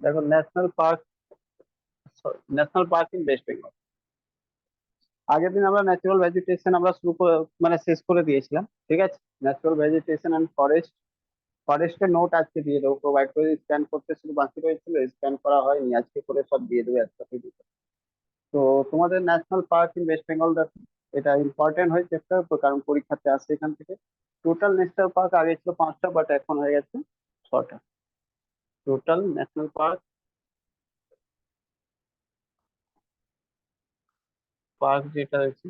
দেখো national park in West Bengal. আগের দিন আমরা ন্যাচারাল ভেজিটেশন আমরা মানে শেষ করে দিয়েছিলাম, ঠিক আছে। ন্যাচারাল ভেজিটেশন অ্যান্ড ফরেস্টের নোট আজকে দিয়ে দেবো, প্রোভাইড করে স্ক্যান করতে শুধু বাকি রয়েছিল, স্ক্যান করা হয়নি, আজকে করে সব দিয়ে দেবো একসাথে দিতে। তো তোমাদের national park in West Bengal, এটা ইম্পর্টেন্ট হয়ে চ্যাপ্টার তো, কারণ পরীক্ষাতে আসছে এখান থেকে। টোটাল ন্যাশনাল পার্ক আগে ছিল 5টা, বাট এখন হয়ে গেছে 6টা। টোটাল ন্যাশনাল পার্ক যেটা রয়েছে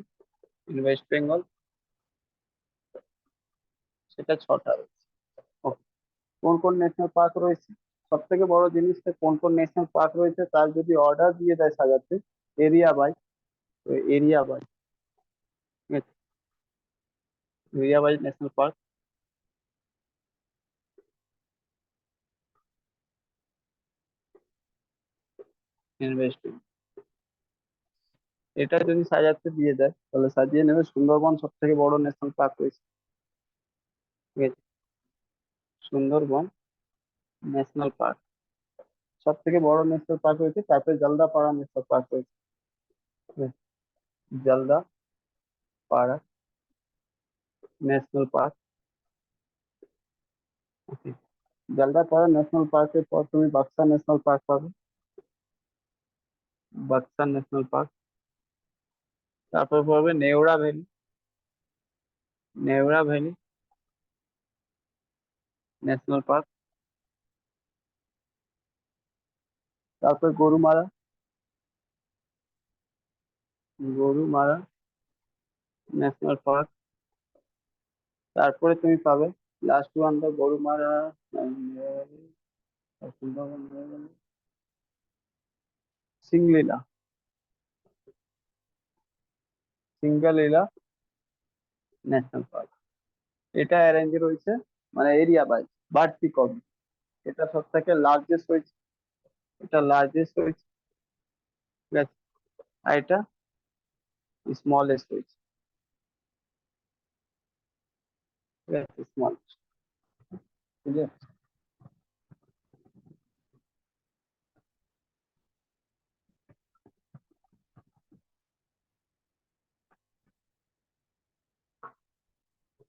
ইন ওয়েস্ট বেঙ্গল, সেটা 6টা রয়েছে। Okay. কোন কোন ন্যাশনাল পার্ক রয়েছে, সব থেকে বড় জিনিসটা কোন কোন ন্যাশনাল পার্ক রয়েছে তার যদি অর্ডার দিয়ে দেয় সাজাতে, area by, area by, area by national park in West Bengal, এটা যদি সাজাতে দিয়ে দেয় তাহলে সাজিয়ে নেবে। সুন্দরবন সব থেকে বড় ন্যাশনাল পার্ক রয়েছে, ঠিক আছে। সুন্দরবন ন্যাশনাল পার্ক সব থেকে বড় ন্যাশনাল পার্ক রয়েছে, তারপরে জলদাপাড়া ন্যাশনাল পার্ক রয়েছে, ঠিক আছে? Jaldapara national park. Okay, Jaldapara national পার্কের পর তুমি বাক্সা ন্যাশনাল পার্ক পাবে, বাক্সা ন্যাশনাল পার্ক। তারপর পাবে Neora valley, Neora valley national park. তারপর গরুমারা, গরুমারা ন্যাশনাল পার্ক। তারপরে তুমি পাবে লাস্ট ওয়ান দা গরুমারা, সুন্দরবন হয়ে গেল, সিংলীলা, সিঙ্গালীলা ন্যাশনাল পার্ক। এটা অ্যারেঞ্জ রয়েছে মানে এরিয়া বাই, বাড়তি কম। এটা সব থেকে লার্জেস্ট রয়েছে, এটা লার্জেস্ট রয়েছে, ঠিক আছে। আর এটা স্মলেস্ট রয়েছে, ঠিক আছে, স্মল, ঠিক আছে।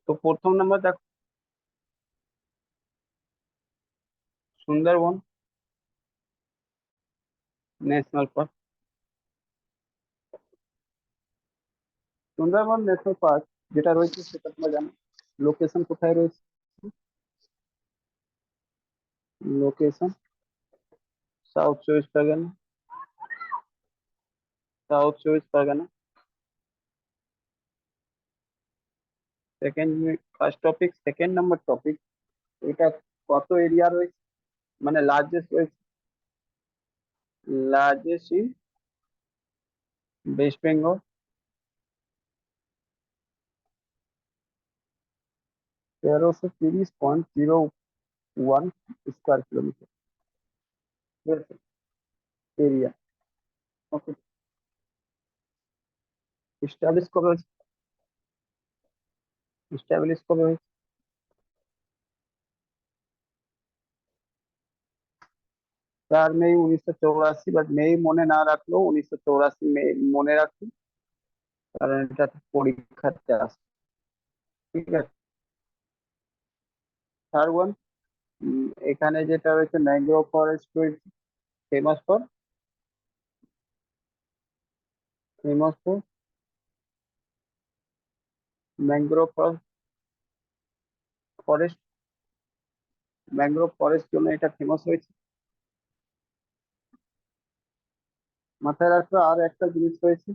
তো প্রথম নাম্বার দেখো, Sundarban national park. Sundarban national park যেটা রয়েছে সেটা তোমরা জানো, লোকেশন কোথায় রয়েছে, লোকেশন সাউথ চব্বিশ পরগনা, সাউথ চব্বিশ Pargana. Second, first topic, second number topic, এটা কত এরিয়া রয়েছে, মানে লার্জেস্ট রয়েছে, largest in West Bengal, 1330.01 square kilometre, ঠিক আছে, এরিয়া। ওকে, এস্টাবলিশ কবে হয়েছে, এস্টাবলিশ কবে হয়েছে, 4 মে 1984, বাট মে মনে না রাখলেও 1984 মে মনে রাখুন, কারণ এটা পরীক্ষাতে আসে, ঠিক আছে। থার্ড ওয়ান, এখানে যেটা রয়েছে ম্যানগ্রোভ ফরেস্ট রয়েছে, famous for, famous for mangrove forest, mangrove forest জন্য এটা ফেমাস হয়েছে। মাথায় রাখবে আর একটা জিনিস রয়েছে,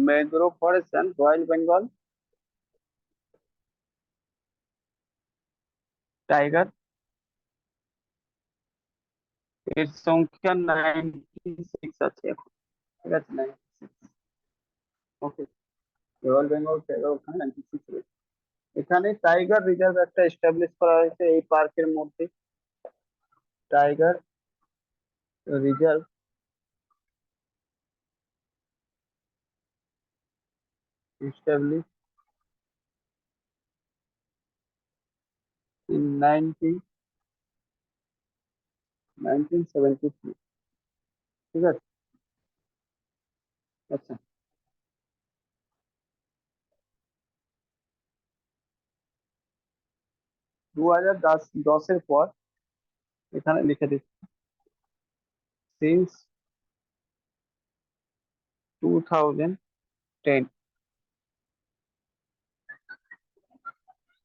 mangrove forest and royal Bengal tiger, এর সংখ্যা 96 আছে এখন, ঠিক আছে, 96। ওকে, রয়্যাল বেঙ্গল টাইগার ওখানে 96 রয়েছে। এখানে টাইগার রিজার্ভ একটা এস্টাবলিশ করা হয়েছে এই পার্কের মধ্যে, টাইগার রিজার্ভ established in 1973। ঠিক আছে। আচ্ছা, 2010 এর পর এখানে লিখে দিচ্ছি সিন্স 2010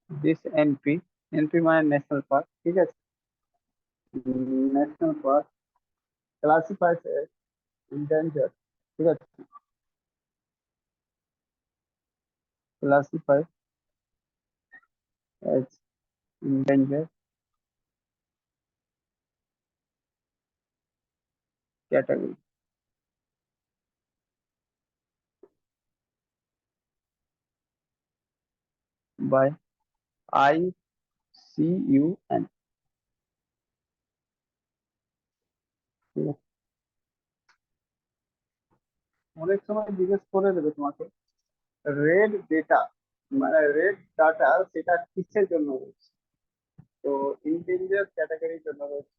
দিস এনপি, এনপি মানে ন্যাশনাল পার্ক, ঠিক আছে, national park classified as endangered, ঠিক আছে, classified as endangered category by ICUN। ঠিক আছে। অনেক সময় জিজ্ঞেস করে দেবে তোমাকে রেড ডেটা, মানে রেড ডাটা সেটা কিসের জন্য রয়েছে, তো ইন্টেলিজেন্স ক্যাটাগরির জন্য রয়েছে।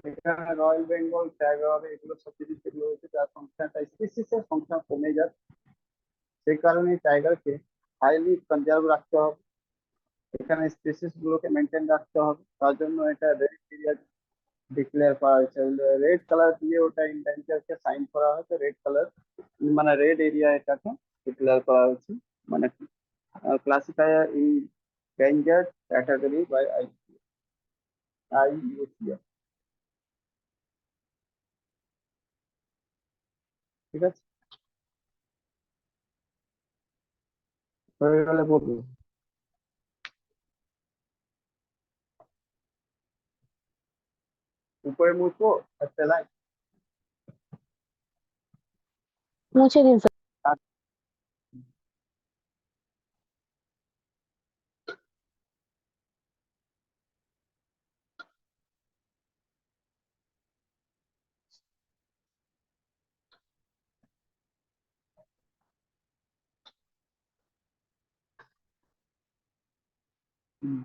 এখানে রয়্যাল বেঙ্গল টাইগার এগুলো সব কিছু যেগুলো রয়েছে তার সংখ্যাটা স্পিসিসের সংখ্যা কমে যাচ্ছে, সেই কারণে টাইগারকে হাইলি কনজার্ভ রাখতে হবে, এখানে স্পিসিস গুলোকে মেনটেন রাখতে হবে, তার জন্য এটা রেড এরিয়া ডিক্লেয়ার করা হয়েছে, রেড কালার দিয়ে ওটা ইন্ডেঞ্জারকে সাইন করা হয়েছে, রেড কালার মানে রেড এরিয়া এটাকে ডিক্লেয়ার করা হয়েছে, মানে classify in danger category by IUCN. ঠিক আছে, হয়ে গেলে বলবো। উপরে মুছবো একটা লাইন। মুছে দিন sir.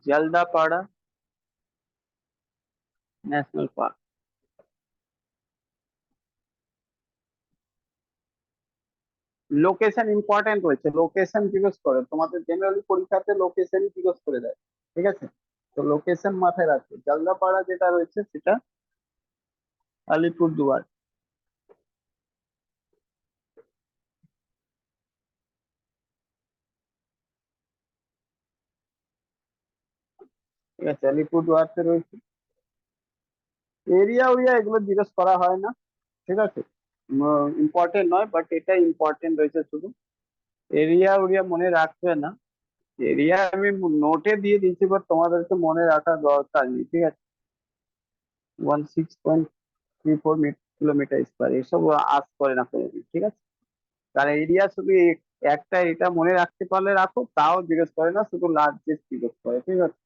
Jaldapara national park, location important রয়েছে, লোকেশন জিজ্ঞেস করে তোমাদের জেনারেলি পরীক্ষাতে, লোকেশনই জিজ্ঞেস করে দেয়, ঠিক আছে, তো লোকেশন মাথায় রাখবে, জলদাপাড়া যেটা রয়েছে সেটা আলিপুরদুয়ার, ঠিক আছে, আলিপুরদুয়ারতে রয়েছে। এরিয়া উরিয়া এগুলো জিজ্ঞেস করা হয় না, ঠিক আছে, ইম্পর্টেন্ট নয়, বাট এটা ইম্পর্টেন্ট রয়েছে শুধু, এরিয়া উরিয়া মনে রাখবে না, এরিয়া আমি নোটে দিয়ে দিচ্ছি, বাট তোমাদেরকে মনে রাখার দরকার নেই, ঠিক আছে, 16.34 কিলোমিটার স্কোয়ার, এসব আস করে না কোনোদিন, ঠিক আছে, কারণ এরিয়া শুধু একটা, এটা মনে রাখতে পারলে রাখো, তাও জিজ্ঞেস করে না, শুধু লার্জেস্ট জিজ্ঞেস করে, ঠিক আছে,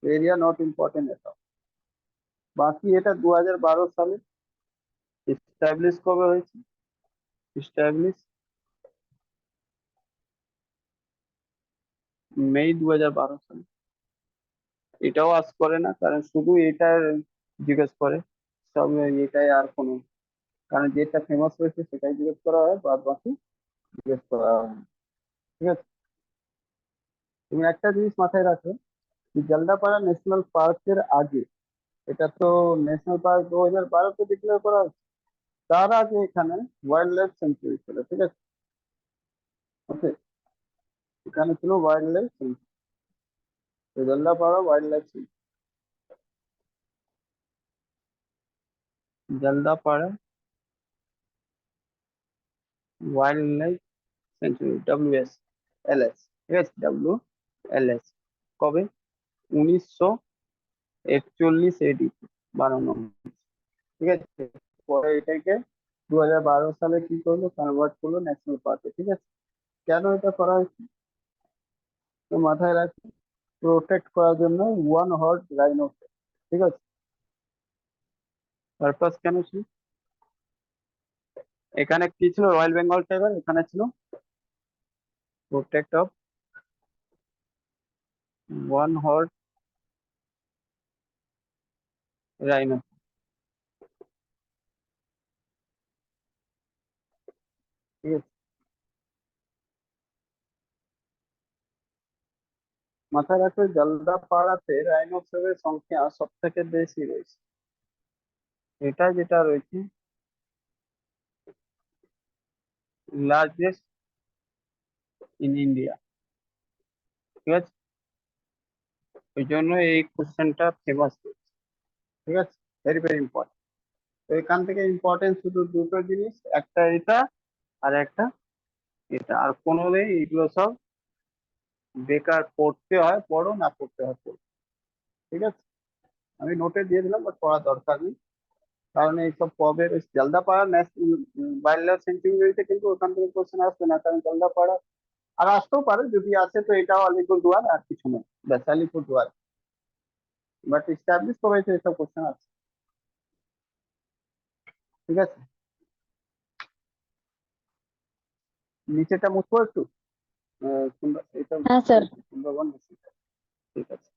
এরিয়া নট ইম্পর্টেন্ট এটা। বাকি এটা 2012 সালে এস্টাবলিশ কবে হয়েছে, এস্টাবলিশ মে 2012 সালে, এটাও আস করে না, কারণ শুধু এটা জিজ্ঞেস করে, সব এটাই আর কোনো, কারণ যেটা ফেমাস হয়েছে সেটাই জিজ্ঞেস করা হয়, বাদ বাকি জিজ্ঞেস করা হয় না। ঠিক আছে, তুমি একটা জিনিস মাথায় রাখো, যে জলদাপাড়া ন্যাশনাল পার্কের আগে, এটা তো ন্যাশনাল পার্ক 2012-তে ডিক্লেয়ার করা হয়েছে, তার আগে এখানে ওয়াইল্ড লাইফ সেঞ্চুরি ছিল, ঠিক আছে, ওকে, এখানে ছিল wild life century, Jaldapara wild life century, Jaldapara wild life century, WSLS, ঠিক আছে, WLS, কবে, 1941 AD বানানো হয়েছে, ঠিক আছে, পরে এটাকে 2012 সালে কি করলো, কনভার্ট করলো ন্যাশনাল পার্কে, ঠিক আছে, কেন এটা করা হয়েছে তো মাথায় রাখি, প্রোটেক্ট করার জন্য ওয়ান হর্স রাইনো, ঠিক আছে, পারপাস কেন ছিল, এখানে কি ছিল, রয়্যাল বেঙ্গল টাইগার, এখানে ছিল protect of one horse rhino, ঠিক আছে, মাথায় রাখবে জলদাপাড়াতে রাইনোসেরের সংখ্যা সব থেকে বেশি রয়েছে। এটা যেটা রয়েছে লার্জেস্ট ইন ইন্ডিয়া। ঠিক আছে, ওই জন্য এই কোশ্চেনটা ফেমাস হয়েছে। ঠিক আছে, ভেরি ভেরি ইম্পর্টেন্ট। তো এখান থেকে ইম্পর্টেন্ট শুধু দুটো জিনিস, একটা এটা আর একটা এটা, আর কোনো নেই। এগুলো সব বেকার, পড়তে হয় পড়ো, না পড়তে হয় পড়ো। ঠিক আছে, আমি নোটে দিয়ে দিলাম, বাট পড়ার দরকার নেই। কারণ এইসব পবের Jaldapara national wildlife sanctuary রয়েছে, কিন্তু ওখান থেকে কোশ্চেন আসবে না, কারণ জলদাপাড়া আর আসতেও পারে, যদি আসে তো এটাও আলিপুরদুয়ার, আর কিছু নেই, ব্যাস আলিপুরদুয়ার। বাট এস্টাবলিশ করেছে এসব কোশ্চেন আছে। ঠিক আছে, নিচেটা মুছবো একটু। এটা হ্যাঁ স্যার। সুন্দরবন বেশি। ঠিক আছে,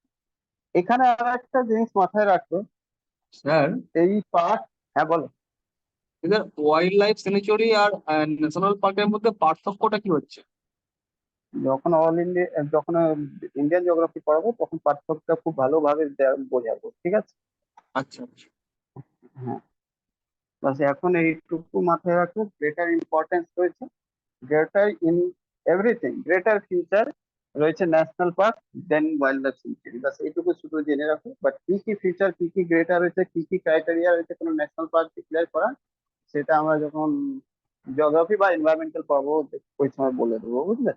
এখানে আর একটা জিনিস মাথায় রাখো, স্যার, এই পার্ট। হ্যাঁ বলো। এদের ওয়াইল্ড লাইফ স্যাংচুয়ারি আর ন্যাশনাল পার্কের মধ্যে পার্থক্যটা কি হচ্ছে? যখন অল ইন্ডিয়া, যখন ইন্ডিয়ান জিওগ্রাফি পড়াবো তখন পার্থক্যটা খুব ভালোভাবে বোঝাবো। ঠিক আছে, আচ্ছা আচ্ছা। হ্যাঁ, বাস এখন এইটুকু মাথায় রাখো, গ্রেটার ইম্পর্টেন্স রয়েছে, greater in everything, greater future রয়েছে ন্যাশনাল পার্ক দেন ওয়াইল্ড লাইফ সেঞ্চুরি। বাস এইটুকু শুধু জেনে রাখো। বাট কি কি ফিউচার, কি কি গ্রেটার রয়েছে, কি কি ক্রাইটেরিয়া রয়েছে কোনো ন্যাশনাল পার্ক ডিক্লেয়ার করা, সেটা আমরা যখন জিওগ্রাফি বা এনভায়রনমেন্টাল পড়বো ওই সময় বলে দেবো, বুঝলে।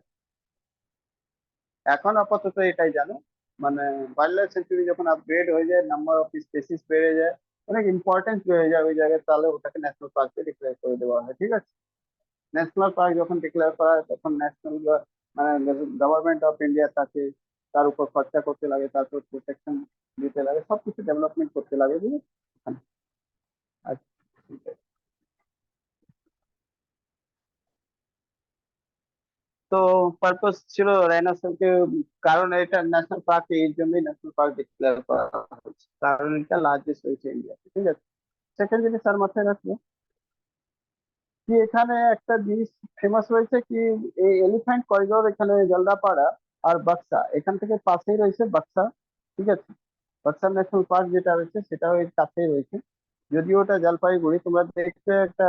এখন আপাতত এটাই জানো, মানে ওয়াইল্ড লাইফ সেঞ্চুরি যখন আপগ্রেড হয়ে যায়, নাম্বার অফ স্পেসিস বেড়ে যায়, অনেক ইম্পর্টেন্স বেড়ে যায় ওই জায়গায়, তাহলে ওটাকে ন্যাশনাল পার্কে ডিক্লেয়ার করে দেওয়া হয়। ঠিক আছে, ন্যাশনাল পার্ক যখন ডিক্লেয়ার করা হয় তখন ন্যাশনাল মানে গভর্নমেন্ট অফ ইন্ডিয়া তাকে তার উপর খরচা করতে লাগে, তারপর প্রোটেকশন দিতে লাগে, সবকিছু ডেভেলপমেন্ট করতে লাগে, বুঝলি। আচ্ছা, ঠিক আছে। তো পারপাস ছিল রাইনোসরকে, কারণ এটা ন্যাশনাল পার্ক, এই জন্যই ন্যাশনাল পার্ক ডিক্লেয়ার করা হয়েছে, কারণ এটা লার্জেস্ট হয়েছে ইন্ডিয়াতে। ঠিক আছে, সেকেন্ড জিনিস আর মাথায় রাখবো কি, এখানে একটা জিনিস ফেমাস রয়েছে কি, এই এলিফ্যান্ট করিডোর এখানে জলদাপাড়া আর বাক্সা, এখান থেকে পাশেই রয়েছে বাক্সা। ঠিক আছে, বাক্সা ন্যাশনাল পার্ক যেটা রয়েছে সেটাও এর কাছেই রয়েছে, যদিও ওটা জলপাইগুড়ি। তোমরা দেখবে একটা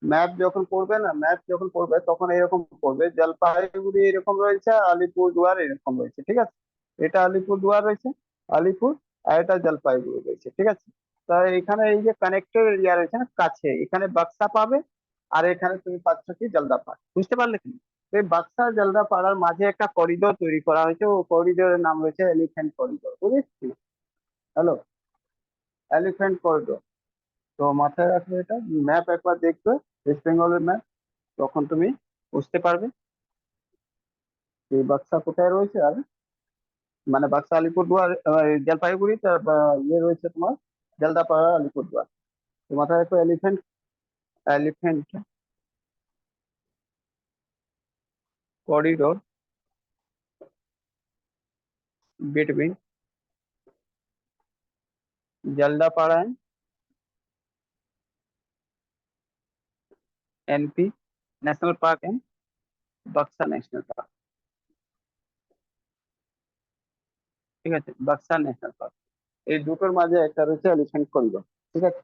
ম্যাপ যখন পড়বে না, ম্যাপ যখন পড়বে তখন এরকম পড়বে, জলপাইগুড়ি এরকম রয়েছে, আলিপুরদুয়ার এরকম রয়েছে। ঠিক আছে, এটা আলিপুরদুয়ার রয়েছে, আলিপুর, আর এটা জলপাইগুড়ি রয়েছে। ঠিক আছে, তা এখানে এই যে কানেক্টেড এরিয়া রয়েছে না কাছে, এখানে বাক্সা পাবে, আর এখানে তুমি পাচ্ছ কি জলদাপাড়া, বুঝতে পারলে কি। তো এই বাক্সা জলদাপাড়ার মাঝে একটা করিডোর তৈরি করা হয়েছে, ও করিডোরের নাম রয়েছে এলিফ্যান্ট করিডোর, বুঝেছি। Hello, elephant corridor. তো মাথায় রাখবে এটা, ম্যাপ একবার দেখবে, ওয়েস্ট বেঙ্গলের ম্যাপ, তখন তুমি বুঝতে পারবে এই বাক্সা কোথায় রয়েছে। আর মানে বাক্সা আলিপুরদুয়ার জলপাইগুড়ি, ইয়ে রয়েছে তোমার জলদাপাড়া আলিপুরদুয়ার। তো মাথায় রাখবে elephant, elephant corridor between Jaldapara NP national park and Buxa national park. ঠিক আছে, বাক্সা ন্যাশনাল পার্ক, এই দুটোর মাঝে একটা রয়েছে এলিফ্যান্ট করিডোর। ঠিক আছে,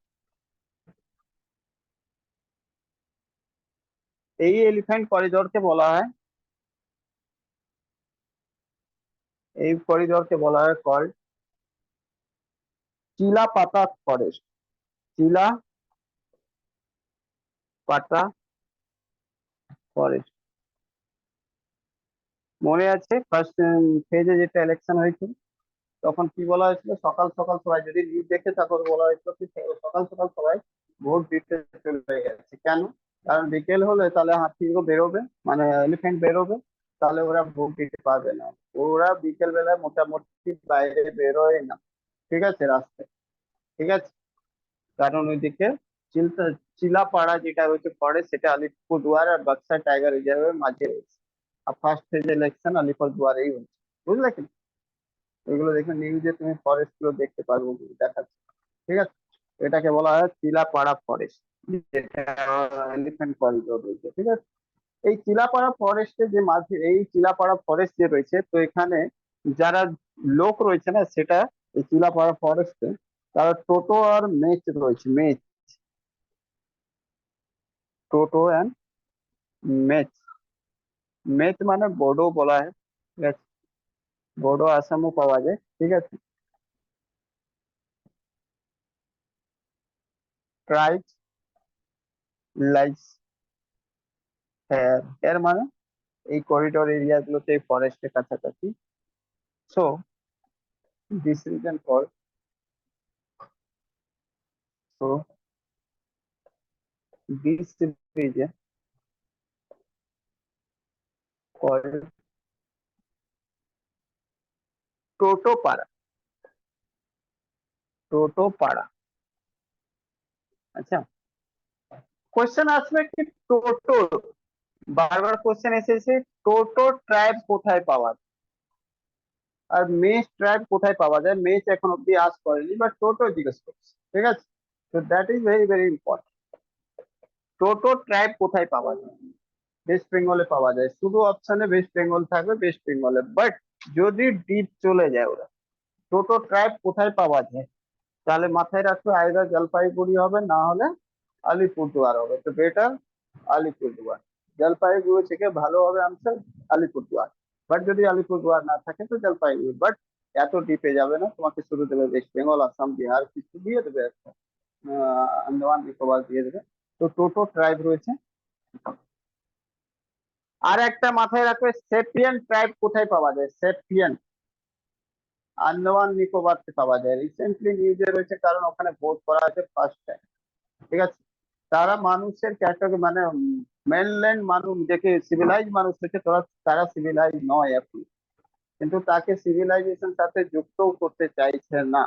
এই এলিফ্যান্ট করিডোরকে বলা হয়, এই করিডোরকে বলা হয় কল্ড চিলা পাতা ফরেস্ট, চিলা পাতা ফরেস্ট। মনে আছে ফার্স্ট ফেজে যেটা ইলেকশন হয়েছিল, তখন কি বলা হয়েছিল, সকাল সকাল সবাই, যদি নিউজ দেখে তখন বলা হয়েছিল কি সকাল সকাল সবাই ভোট দিতে চলে গেছে। কেন? কারণ বিকেল হলে তাহলে হাতিগুলো বেরোবে, মানে এলিফ্যান্ট বেরোবে, তাহলে ওরা ভোট দিতে পারবে না। ওরা বিকেল বেলায় মোটামুটি বাইরে বেরোয় না। ঠিক আছে, রাস্তায়। ঠিক আছে, কারণ ওইদিকে চিলতা চিলাপাড়া যেটা হচ্ছে পড়ে, সেটা আলিপুরদুয়ার আর বাক্সা টাইগার রিজার্ভের মাঝে রয়েছে। আর ফার্স্ট ফেজ ইলেকশন আলিপুরদুয়ারেই হচ্ছে, বুঝলে কি। ওইগুলো দেখে নিউজে তুমি ফরেস্ট গুলো দেখতে পারবো, ওগুলো দেখাচ্ছে। ঠিক আছে, এটাকে বলা হয় চিলাপাড়া ফরেস্ট, যেটা এলিফ্যান্ট করিডোর রয়েছে। ঠিক আছে, এই চিলাপাড়া ফরেস্টে যে মাঝে এই চিলাপাড়া ফরেস্ট যে রয়েছে, তো এখানে যারা লোক রয়েছে না, সেটা এই চিলাপাড়া ফরেস্টে তারা টোটো আর মেচ রয়েছে, মেচ, টোটো অ্যান্ড মেচ। মেচ মানে বোডো বলা হয়, ঠিক আছে, বোডো আসামও পাওয়া যায়, ঠিক আছে। ট্রাইব লাইস এর মানে এই করিডোর এরিয়া গুলোতে ফরেস্টের কাছাকাছি। So this reason for, so this reason called Totopara, Totopara. আচ্ছা, কোয়েশ্চেন আসবে কি টোটো, বারবার কোশ্চেন এসেছে টোটো ট্রাইব কোথায় পাওয়া যায় আর মেষ ট্রাইব কোথায় পাওয়া যায়। মেষ এখন অব্দি আস করেনি, বাট টোটো জিজ্ঞেস করছে, ঠিক আছে। তো that is very very important. Toto tribe কোথায় পাওয়া যায়? ওয়েস্ট বেঙ্গলে পাওয়া যায়, শুধু অপশনে ওয়েস্ট বেঙ্গল থাকবে, ওয়েস্ট বেঙ্গলে। বাট যদি ডিপ চলে যায় ওরা, টোটো ট্রাইব কোথায় পাওয়া যায়, তাহলে মাথায় রাখবে আইদার জলপাইগুড়ি হবে, না হলে আলিপুরদুয়ার হবে। তো বেটার আলিপুরদুয়ার। জলপাইগুড়ি থেকে ভালো হবে আনসার আলিপুরদুয়ার। বাট যদি আলিপুরদুয়ার না থাকে তো জলপাইগুড়ি। বাট এত ডিপে যাবে না, তোমাকে শুরু দেবে ওয়েস্ট বেঙ্গল, আসাম, বিহার, কিছু দিয়ে দেবে একটা, আন্দামান নিকোবর দিয়ে দেবে। তো টোটো ট্রাইব রয়েছে। আর একটা মাথায় রাখবে সেপিয়ান ট্রাইব কোথায় পাওয়া যায়, সেপিয়ান আন্দামান নিকোবরতে পাওয়া যায়। রিসেন্টলি নিউজে রয়েছে, কারণ ওখানে ভোট করা হয়েছে ফার্স্ট টাইম, ঠিক আছে। তারা মানুষের ক্যাটাগরি মানে মেনল্যান্ড মানুষ, দেখে সিভিলাইজ মানুষ হচ্ছে, তারা সিভিলাইজ নয় এখন, কিন্তু তাকে সিভিলাইজেশন সাথে যুক্তও করতে চাইছে না।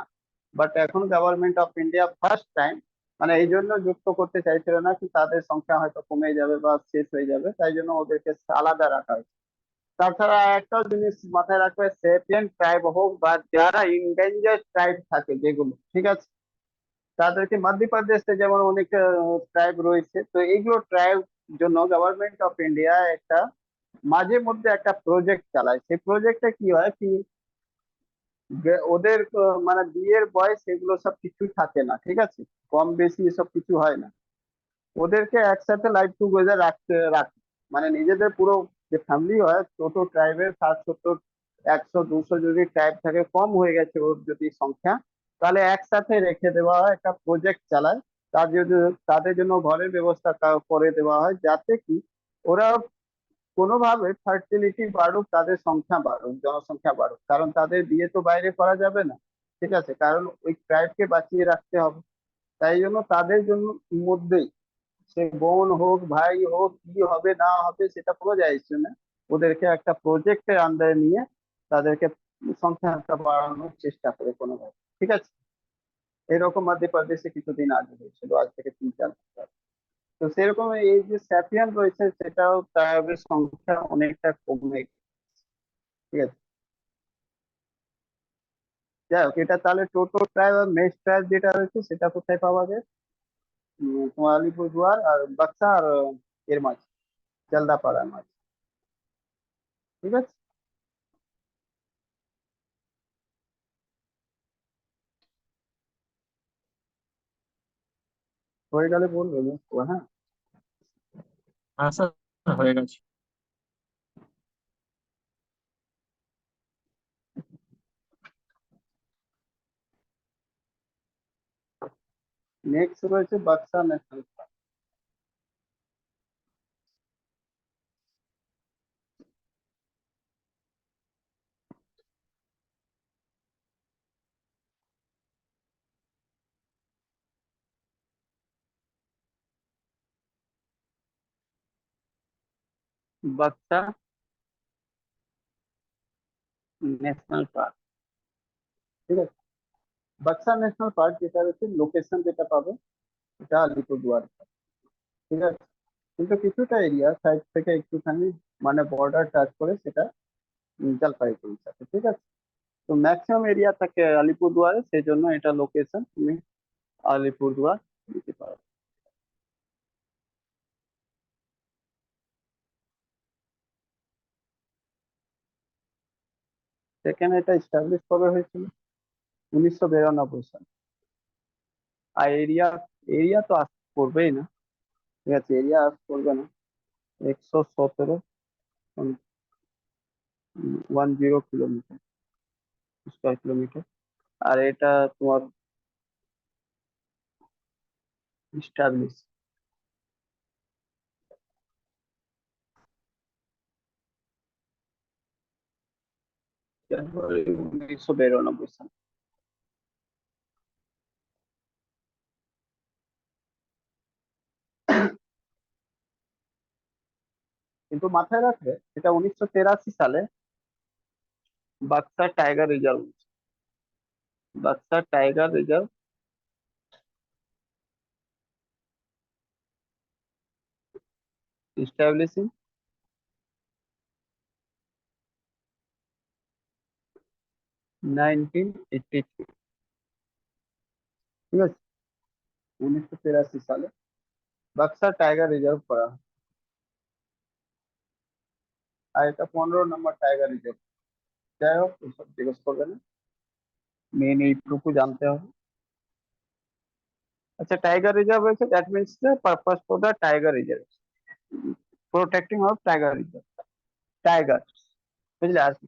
বাট এখন government of India first time, মানে এই জন্য যুক্ত করতে চাইছিল না কি তাদের সংখ্যা হয়তো কমে যাবে বা শেষ হয়ে যাবে, তাই জন্য ওদেরকে আলাদা রাখা হয়েছে। তাছাড়া একটাও জিনিস মাথায় রাখবে, সেপিয়ান ট্রাইব হোক বা যারা ইন্ডেঞ্জার ট্রাইব থাকে যেগুলো, ঠিক আছে, তাদেরকে মধ্যপ্রদেশে যেমন অনেক ট্রাইব রয়েছে, তো এইগুলো ট্রাইব জন্য গভর্নমেন্ট অফ ইন্ডিয়া একটা মাঝে মধ্যে একটা প্রজেক্ট চালায়। সেই প্রজেক্টে কি হয় কি, ওদের মানে বিয়ের বয়স এগুলো সব কিছুই থাকে না, ঠিক আছে, কম বেশি এসব কিছু হয় না। ওদেরকে একসাথে লাইফ টুগেদার রাখে, মানে নিজেদের পুরো যে ফ্যামিলি হয়, ছোট ট্রাইবের 60 70 100 200 যদি ট্রাইব থাকে, কম হয়ে গেছে ওর যদি সংখ্যা, তাহলে একসাথে রেখে দেওয়া হয়, একটা প্রজেক্ট চালায়। তার যদি তাদের জন্য ঘরের ব্যবস্থা করে দেওয়া হয়, যাতে কি ওরা কোনোভাবে ফার্টিলিটি বাড়ুক, তাদের সংখ্যা বাড়ুক, জনসংখ্যা বাড়ুক, কারণ তাদের বিয়ে তো বাইরে করা যাবে না, ঠিক আছে, কারণ ওই ট্রাইবকে বাঁচিয়ে রাখতে হবে। তাই জন্য তাদের জন্য মধ্যেই, সে বোন হোক ভাই হোক, কি হবে না হবে সেটা পুরো যায় ইস্যু না, ওদেরকে একটা প্রজেক্টের আন্ডারে নিয়ে তাদেরকে সংখ্যাটা বাড়ানোর চেষ্টা করে কোনোভাবে, ঠিক আছে। এরকম মধ্যপ্রদেশে কিছুদিন আগে হয়েছিল, আজ থেকে 3 4 বছর আগে। তো সেরকম এই যে স্যাপিয়ান রয়েছে, সেটাও ট্রাইবের সংখ্যা অনেকটা কমে গেছে, ঠিক আছে। যাই হোক, এটা তাহলে টোটো ট্রাইব আর মেষ ট্রাইব যেটা রয়েছে সেটা কোথায় পাওয়া যায়, তোমার আলিপুরদুয়ার আর বাক্সা আর এর মাঝে, জলদাপাড়ার মাঝে, ঠিক আছে। হয়ে গেলে বলবে বুঝবো, হ্যাঁ। হ্যাঁ স্যার, হয়ে গেছে। নেক্সট রয়েছে Baksa national park. Baksa national park, ঠিক আছে। বাক্সা ন্যাশনাল পার্ক যেটা রয়েছে, লোকেশন যেটা পাবে এটা আলিপুরদুয়ার, ঠিক আছে। কিন্তু কিছুটা এরিয়া সাইড থেকে একটুখানি মানে বর্ডার টাচ করে সেটা জলপাইগুড়ির সাথে, ঠিক আছে। তো ম্যাক্সিমাম এরিয়া থাকে আলিপুরদুয়ারে, সেই জন্য এটা লোকেশন তুমি আলিপুরদুয়ার দিতে পারো। সেখানে এটা এস্টাবলিশ কবে হয়েছিল? 1992 সালে। আর এরিয়া, এরিয়া তো আস করবেই না, ঠিক আছে, এরিয়া আস করবে না। 117 10 কিলোমিটার, স্কোয়ার কিলোমিটার। আর এটা তোমার এস্টাবলিশ জানুয়ারি 1992 সালে। কিন্তু মাথায় রাখবে এটা 1983 সালে Baksa tiger reserve, Baksa tiger reserve establishing 1983, ঠিক আছে, 1983 সালে বাক্সা টাইগার রিজার্ভ করা হয়। আর এটা 15 নম্বর টাইগার রিজার্ভ। যাই হোক, এসব জিজ্ঞেস করবে না, মেন এইটুকু জানতে হবে। আচ্ছা, টাইগার রিজার্ভ হয়েছে, that means the purpose for the tiger reserve, protecting of tiger reserve, tiger, বুঝলে? আর কি?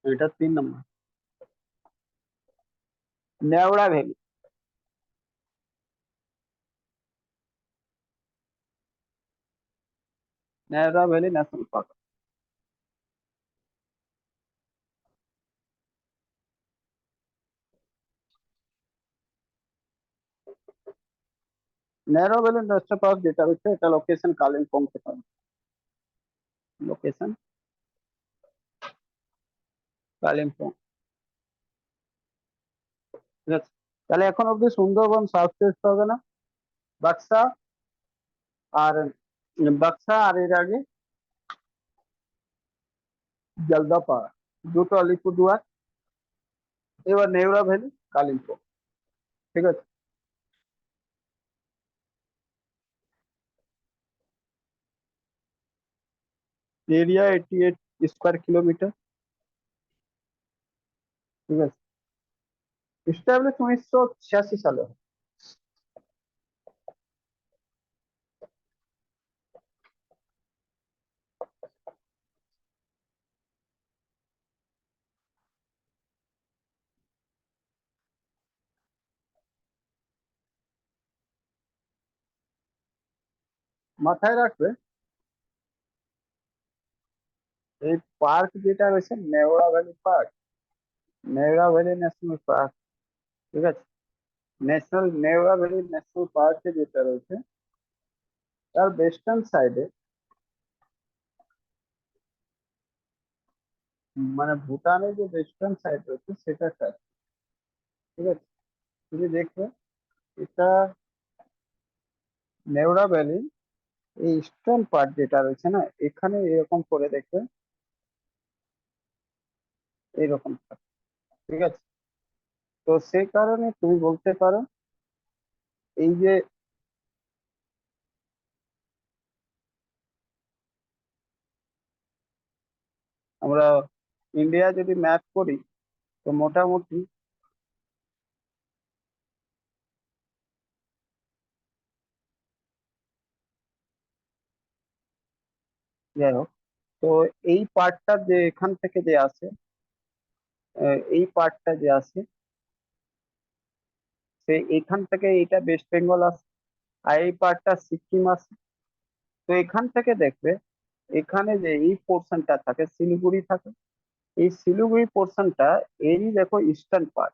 এটা 3 নম্বর। Neora valley, Neora valley national park. Neora valley national park যেটা হচ্ছে, এটা লোকেশন কালিম্পং থেকে, লোকেশন কালিম্পং, ঠিক আছে। তাহলে এখন অব্দি সুন্দরবন সাউথ ওয়েস্ট হবে না, বাক্সা আর বাক্সা, আর এর আগে জলদাপাড়া, দুটো আলিপুরদুয়ার, এবার নেওড়া ভ্যালি, কালিম্পং, ঠিক আছে। এরিয়া 88 স্কোয়ার কিলোমিটার, ঠিক আছে। এস্টাবলিশ 1986 সালে হয়। মাথায় রাখবে এই পার্ক যেটা রয়েছে Neora valley park, Neora valley national park, ঠিক আছে। ন্যাশনাল নেওড়া ভ্যালি ন্যাশনাল পার্কে যেটা রয়েছে, তার ওয়েস্টার্ন সাইডে, মানে ভুটানের যে ওয়েস্টার্ন সাইড রয়েছে সেটা কাছে, ঠিক আছে। তুমি দেখবে এটা নেওড়া ভ্যালি, এই ইস্টার্ন পার্ট যেটা রয়েছে না, এখানে এরকম করে দেখবে, এইরকম থাকে, ঠিক আছে। তো সেই কারণে তুমি বলতে পারো এই যে আমরা ইন্ডিয়া যদি ম্যাপ করি, তো মোটামুটি যাই হোক, তো এই পার্টটা যে এখান থেকে যে আসে, এই পার্টটা যে আসে, সে এখান থেকে এইটা ওয়েস্ট বেঙ্গল আসে, আর এই পার্টটা সিকিম আসে। তো এখান থেকে দেখবে এখানে যে এই পোর্শনটা থাকে শিলিগুড়ি থাকে, এই শিলিগুড়ি পোর্শনটা, এরই দেখো ইস্টার্ন পার্ট,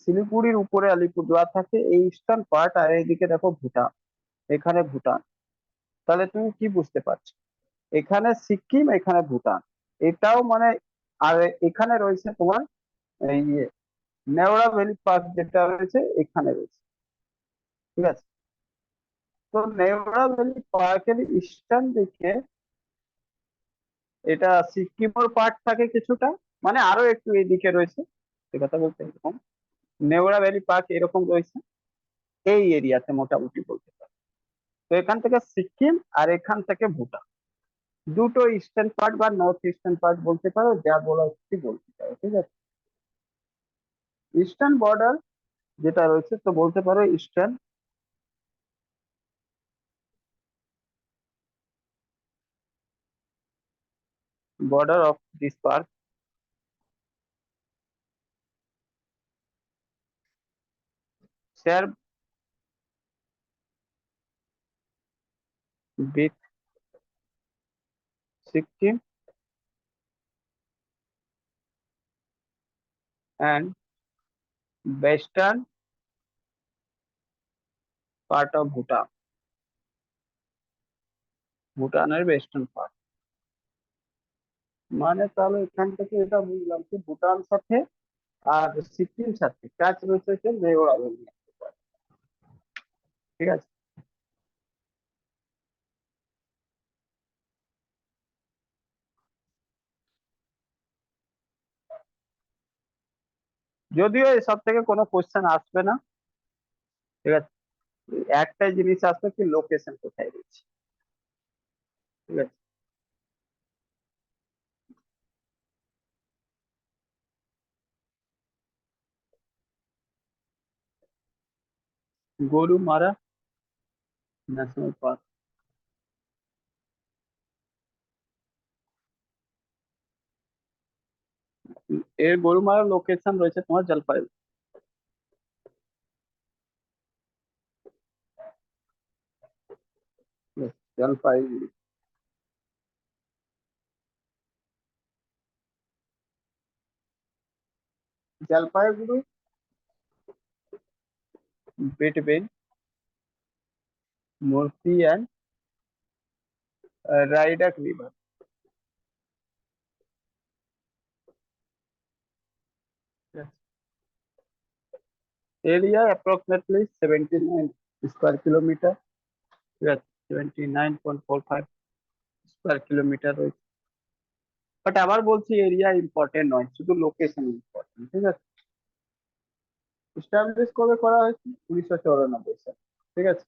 শিলিগুড়ির উপরে আলিপুরদুয়ার থাকে, এই ইস্টার্ন পার্ট, আর এইদিকে দেখো ভুটান, এখানে ভুটান। তাহলে তুমি কি বুঝতে পারছো, এখানে সিকিম, এখানে ভুটান, এটাও মানে, আর এখানে রয়েছে তোমার এই নেওড়া ভ্যালি পার্ক যেটা রয়েছে এখানে রয়েছে, ঠিক আছে। তো নেওড়া ভ্যালি পার্কের ইস্টার্ন দিকে এটা সিকিমের পার্ট থাকে কিছুটা, মানে আরো একটু এদিকে রয়েছে, সে কথা বলতে এরকম নেওড়া ভ্যালি পার্ক এরকম রয়েছে এই এরিয়াতে মোটামুটি বলতে পারো। তো এখান থেকে সিকিম আর এখান থেকে ভুটান, দুটো ইস্টার্ন পার্ট বা নর্থ ইস্টার্ন পার্ট বলতে পারো, যা বলা হচ্ছে বলতে পারো, ঠিক আছে। ইস্টার্ন বর্ডার যেটা রয়েছে তো বলতে পারো eastern border of this park share with Sikkim and western part of Bhutan, ভুটানের ওয়েস্টার্ন পার্ট। মানে তাহলে এখান থেকে এটা বুঝলাম যে ভুটান সাথে আর সিকিম সাথে টাচ রয়েছে যে মেওয়া ভ্যালি, ঠিক আছে। যদিও এসব থেকে কোনো কোশ্চেন আসবে না, ঠিক আছে, একটাই জিনিস আসবে কি লোকেশন কোথায় রয়েছে, ঠিক আছে। গরুমারা ন্যাশনাল পার্ক, এর গরুমারা লোকেশন রয়েছে তোমার Jalpaiguri, Jalpaiguri. Jalpaiguri between Murphy and Raidak River. Yes. Area approximately 79 square kilometer. Yes, 79.45 square kilometre রয়েছে। বাট আবার বলছি এরিয়া ইম্পর্টেন্ট নয়, শুধু লোকেশন ইম্পর্টেন্ট, ঠিক আছে। এস্টাবলিশ কবে করা হয়েছে? 1994 সালে, ঠিক আছে।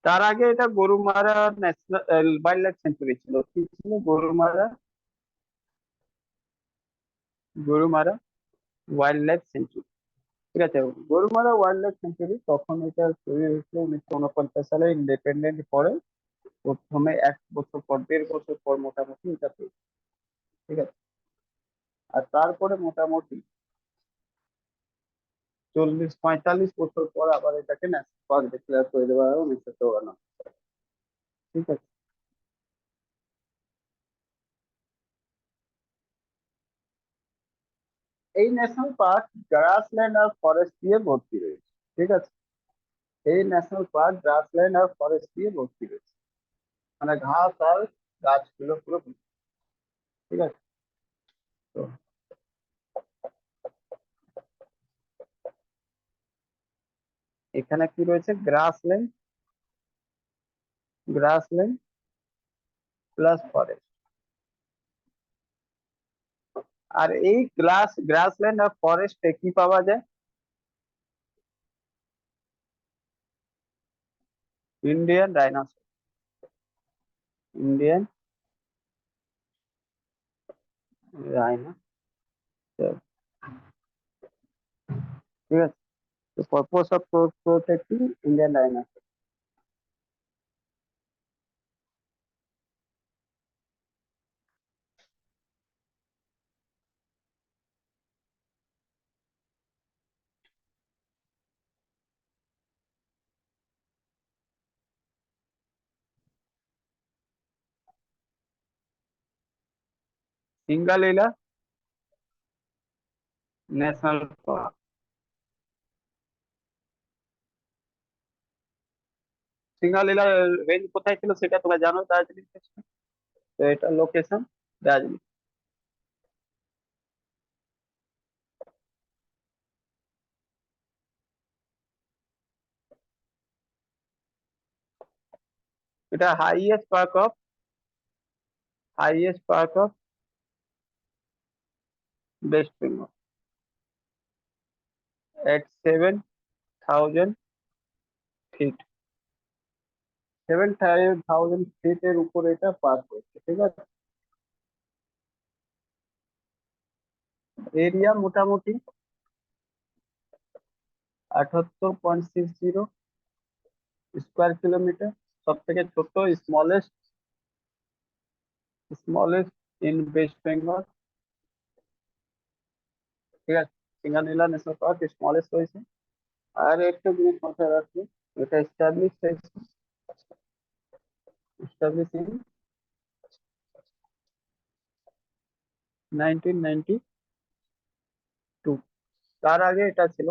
তার আগে এটা Gorumara national wildlife century ছিল। কি ছিল? Gorumara, Gorumara wild life sanctuary, ঠিক আছে। গরুমারা ওয়াইল্ড লাইফ সেঞ্চুরি তখন এটা তৈরি হয়েছিল 1949 সালে, ইন্ডিপেন্ডেন্ট পরে। প্রথমে 1 বছর পর, 1.5 বছর পর মোটামুটি এটা তৈরি, ঠিক আছে। আর তারপরে মোটামুটি 40-45 বছর পর আবার এটাকে ন্যাশনাল পার্ক ডিক্লেয়ার করে দেওয়া হয় 1994, ঠিক আছে। এই ন্যাশনাল পার্ক গ্রাসল্যান্ড আর ফরেস্ট দিয়ে ভর্তি রয়েছে, ঠিক আছে। এই ন্যাশনাল পার্ক গ্রাসল্যান্ড আর ফরেস্ট দিয়ে ভর্তি রয়েছে, মানে ঘাস আর গাছগুলো পুরো ভর্তি, ঠিক আছে। তো এখানে কি রয়েছে? Grassland, grassland plus forest. আর এই গ্রাসল্যান্ড আর ফরেস্টে কি পাওয়া যায়? ইন্ডিয়ান ডাইনোসর, ইন্ডিয়ান রাইনো, ঠিক আছে। The purpose of protecting Indian dinosaur. Singalila national park, Singalila range কোথায় ছিল সেটা তোমরা জানো, দার্জিলিং থেকে। তো এটা লোকেশন দার্জিলিং। এটা highest park of West Bengal at 7,000 feet। 7,000 ফিটের উপরে এটা পার করছে, ঠিক আছে। এরিয়া মোটামুটি 78.60 স্কোয়ার কিলোমিটার। সব থেকে ছোট স্মলেস্ট ইন ওয়েস্ট বেঙ্গল, ঠিক আছে। সিঙ্গানীলা ন্যাশনাল পার্ক স্মলেস্ট রয়েছে। আর একটা জিনিস মাথায় রাখবে, এটা এস্টাবলিশ ইন 1992। তার আগে এটা ছিল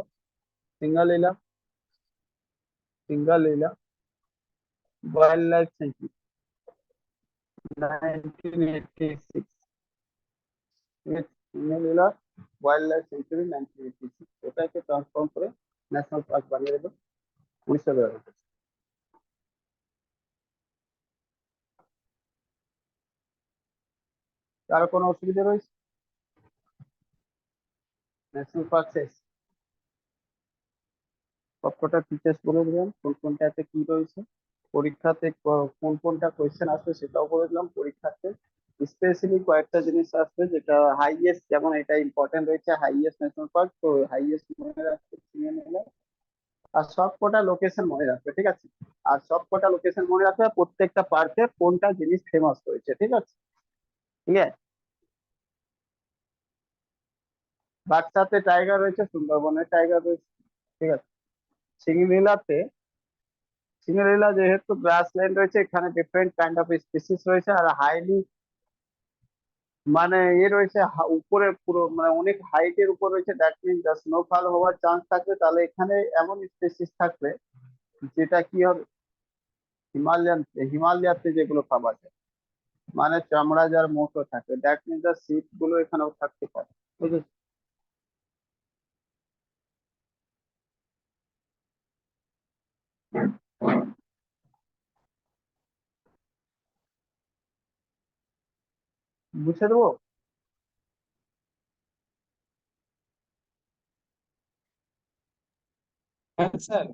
Singalila Singalila wild life century 1986। Singalila wild life century 1986, ওটাকে ট্রান্সফর্ম করে ন্যাশনাল পার্ক বানিয়ে দেবে 1992। কারো কোনো অসুবিধা রয়েছে? ন্যাশনাল পার্ক শেষ। সবকটা ফিচার্স বলে দিলাম, কোন কোনটাতে কি রয়েছে, পরীক্ষাতে কোন কোনটা কোয়েশ্চেন আসবে সেটাও বলে দিলাম। পরীক্ষাতে স্পেশালি কয়েকটা জিনিস আসবে, যেটা হাইয়েস্ট, যেমন এটা ইম্পর্টেন্ট রয়েছে হাইয়েস্ট ন্যাশনাল পার্ক, তো হাইয়েস্ট মনে রাখতে চিনে নিলে। আর সবকটা লোকেশন মনে রাখবে, ঠিক আছে। আর সবকটা লোকেশন মনে রাখবে, প্রত্যেকটা পার্কে কোনটা জিনিস ফেমাস রয়েছে, ঠিক আছে। ঠিক আছে। বাক্সাতে টাইগার রয়েছে, সুন্দরবনে টাইগার রয়েছে, ঠিক আছে। সিংহলীলাতে সিংহলীলা যেহেতু গ্রাসল্যান্ড রয়েছে, এখানে ডিফারেন্ট কাইন্ড অফ স্পিসিস রয়েছে, আর হাইলি মানে রয়েছে উপরে পুরো মানে অনেক হাইটের উপর রয়েছে। দ্যাট মিন স্নোফল হওয়ার চান্স থাকবে, তাহলে এখানে এমন স্পিসিস থাকবে যেটা কি হবে, হিমালয়াতে যেগুলো পাওয়া যায়, মানে চামড়া যার মোটো থাকে, দ্যাট মিন শীত গুলো এখানেও থাকতে পারে, বুঝেছ? বুঝে দেবো। হ্যাঁ স্যার।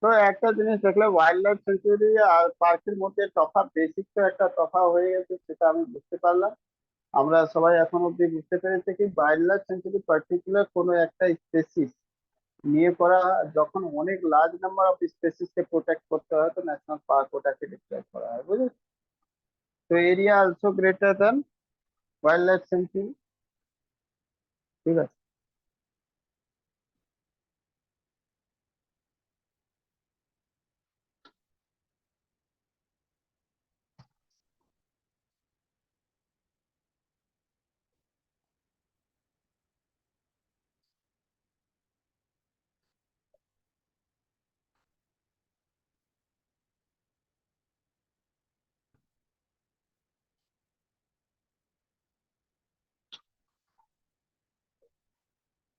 তো একটা জিনিস দেখলে, ওয়াইল্ড লাইফ সেঞ্চুরি আর পার্কের মধ্যে তফাৎ, বেসিক তো একটা তফাৎ হয়ে গেছে, সেটা আমি বুঝতে পারলাম। আমরা সবাই এখন অব্দি বুঝতে পেরেছি কি ওয়াইল্ড লাইফ সেঞ্চুরি পার্টিকুলার কোনো একটা স্পেসিস নিয়ে করা, যখন অনেক large number of species K protect করতে হয়, তো ন্যাশনাল পার্ক ওটাকে ডিক্লেয়ার করা হয়, বুঝেছো। তো area also greater than wildlife sanctuary, ঠিক আছে।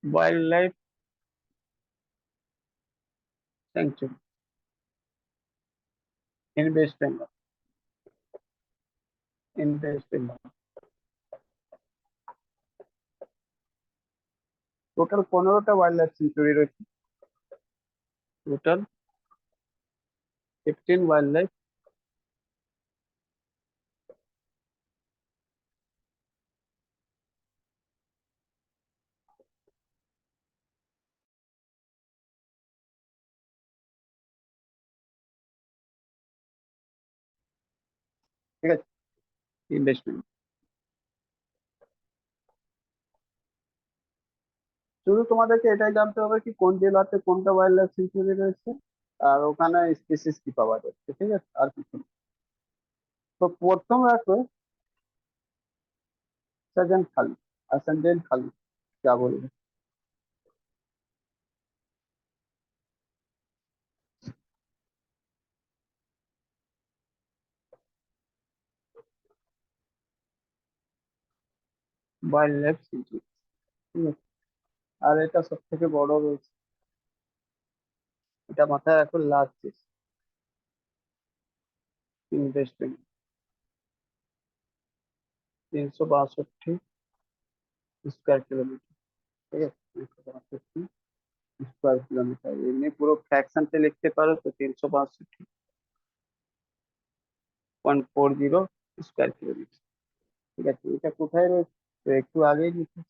Wildlife sanctuary in West Bengal, in West Bengal total 15টা ওয়াইল্ড লাইফ সেঞ্চুরি রয়েছে। Total 15 wildlife. ঠিক আছে, ইন ওয়েস্ট বেঙ্গল। শুধু তোমাদেরকে এটাই জানতে হবে কি কোন জেলাতে কোনটা ওয়াইল্ড লাইফ সেঞ্চুরি রয়েছে, আর ওখানে স্পিসিস কি পাওয়া যাচ্ছে, ঠিক আছে, আর কিছু না। তো প্রথম রাখবে सजन खाली और संजय खाली, क्या बोलोगे? ওয়াইল্ড লাইফ সেঞ্চুরি, ঠিক আছে। আর এটা সব থেকে বড় রয়েছে, এটা মাথায় রাখো, লার্জেস্ট ইনভেস্টমেন্ট 362 স্কোয়ার কিলোমিটার। ঠিক আছে, 365 স্কোয়ার কিলোমিটার। এমনি পুরো ফ্র্যাকশনতে লিখতে পারো তো 362.40 স্কোয়ার কিলোমিটার। ঠিক আছে, এটা কোথায় রয়েছে? তো একটু আগেই লিখে,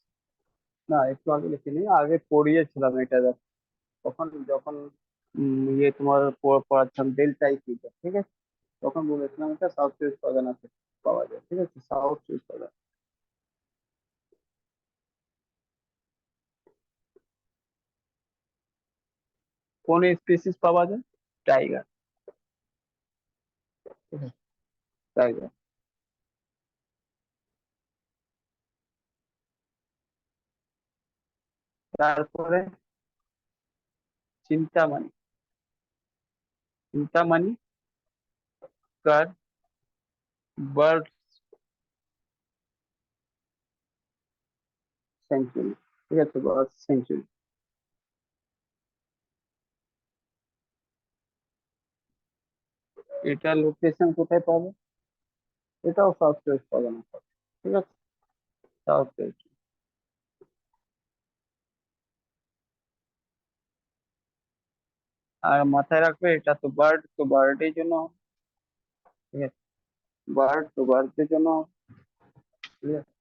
না একটু আগে লিখিনি, আগে পড়িয়েছিলাম এটা তখন যখন তোমার পড়াচ্ছিলাম ডেল্টা ইকুইভ্যালেন্ট। ঠিক আছে, তখন বলেছিলাম এটা সাউথ ওয়েস্ট পাগানাতে পাওয়া যায়। ঠিক আছে, সাউথ ওয়েস্ট পাগানা। কোন স্পিসিস পাওয়া যায়? টাইগার। ঠিক আছে, টাইগার। তারপরে চিন্তামণি। চিন্তামণি কার বার্ড সেঞ্চুরি। ঠিক আছে, বার্ড সেঞ্চুরি। এটা লোকেশন কোথায় পাবে? এটাও সাউথ ওয়েস্ট পাগানা পাবে। ঠিক আছে, সাউথ ওয়েস্ট। আর মাথায় রাখবে এটা তো বার্ড, তো বার্ডের জন্য। ঠিক আছে, বার্ড তো বার্ডের জন্য। ঠিক আছে,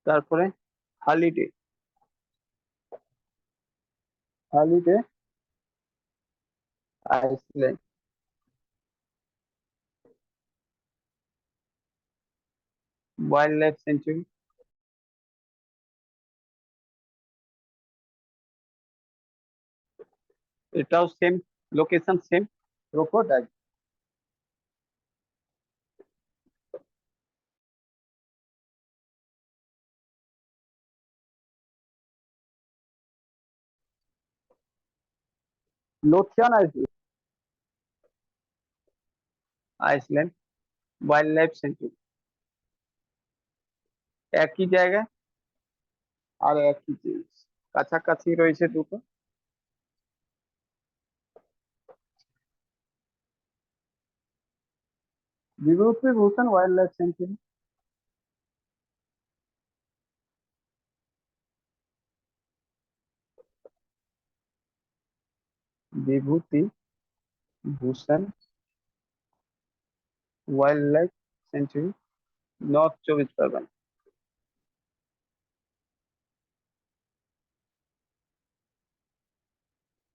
তারপরে holiday. Holiday island. Wildlife sanctuary. এটাও same, location same. Crocodile. Lothian island. Island wildlife sanctuary. একই জায়গায় আর একই জিনিস, কাছাকাছি রয়েছে দুটো। Bibhutibhushan wildlife sanctuary. Bibhuti Bhushan wildlife sanctuary, north চব্বিশ পরগনা।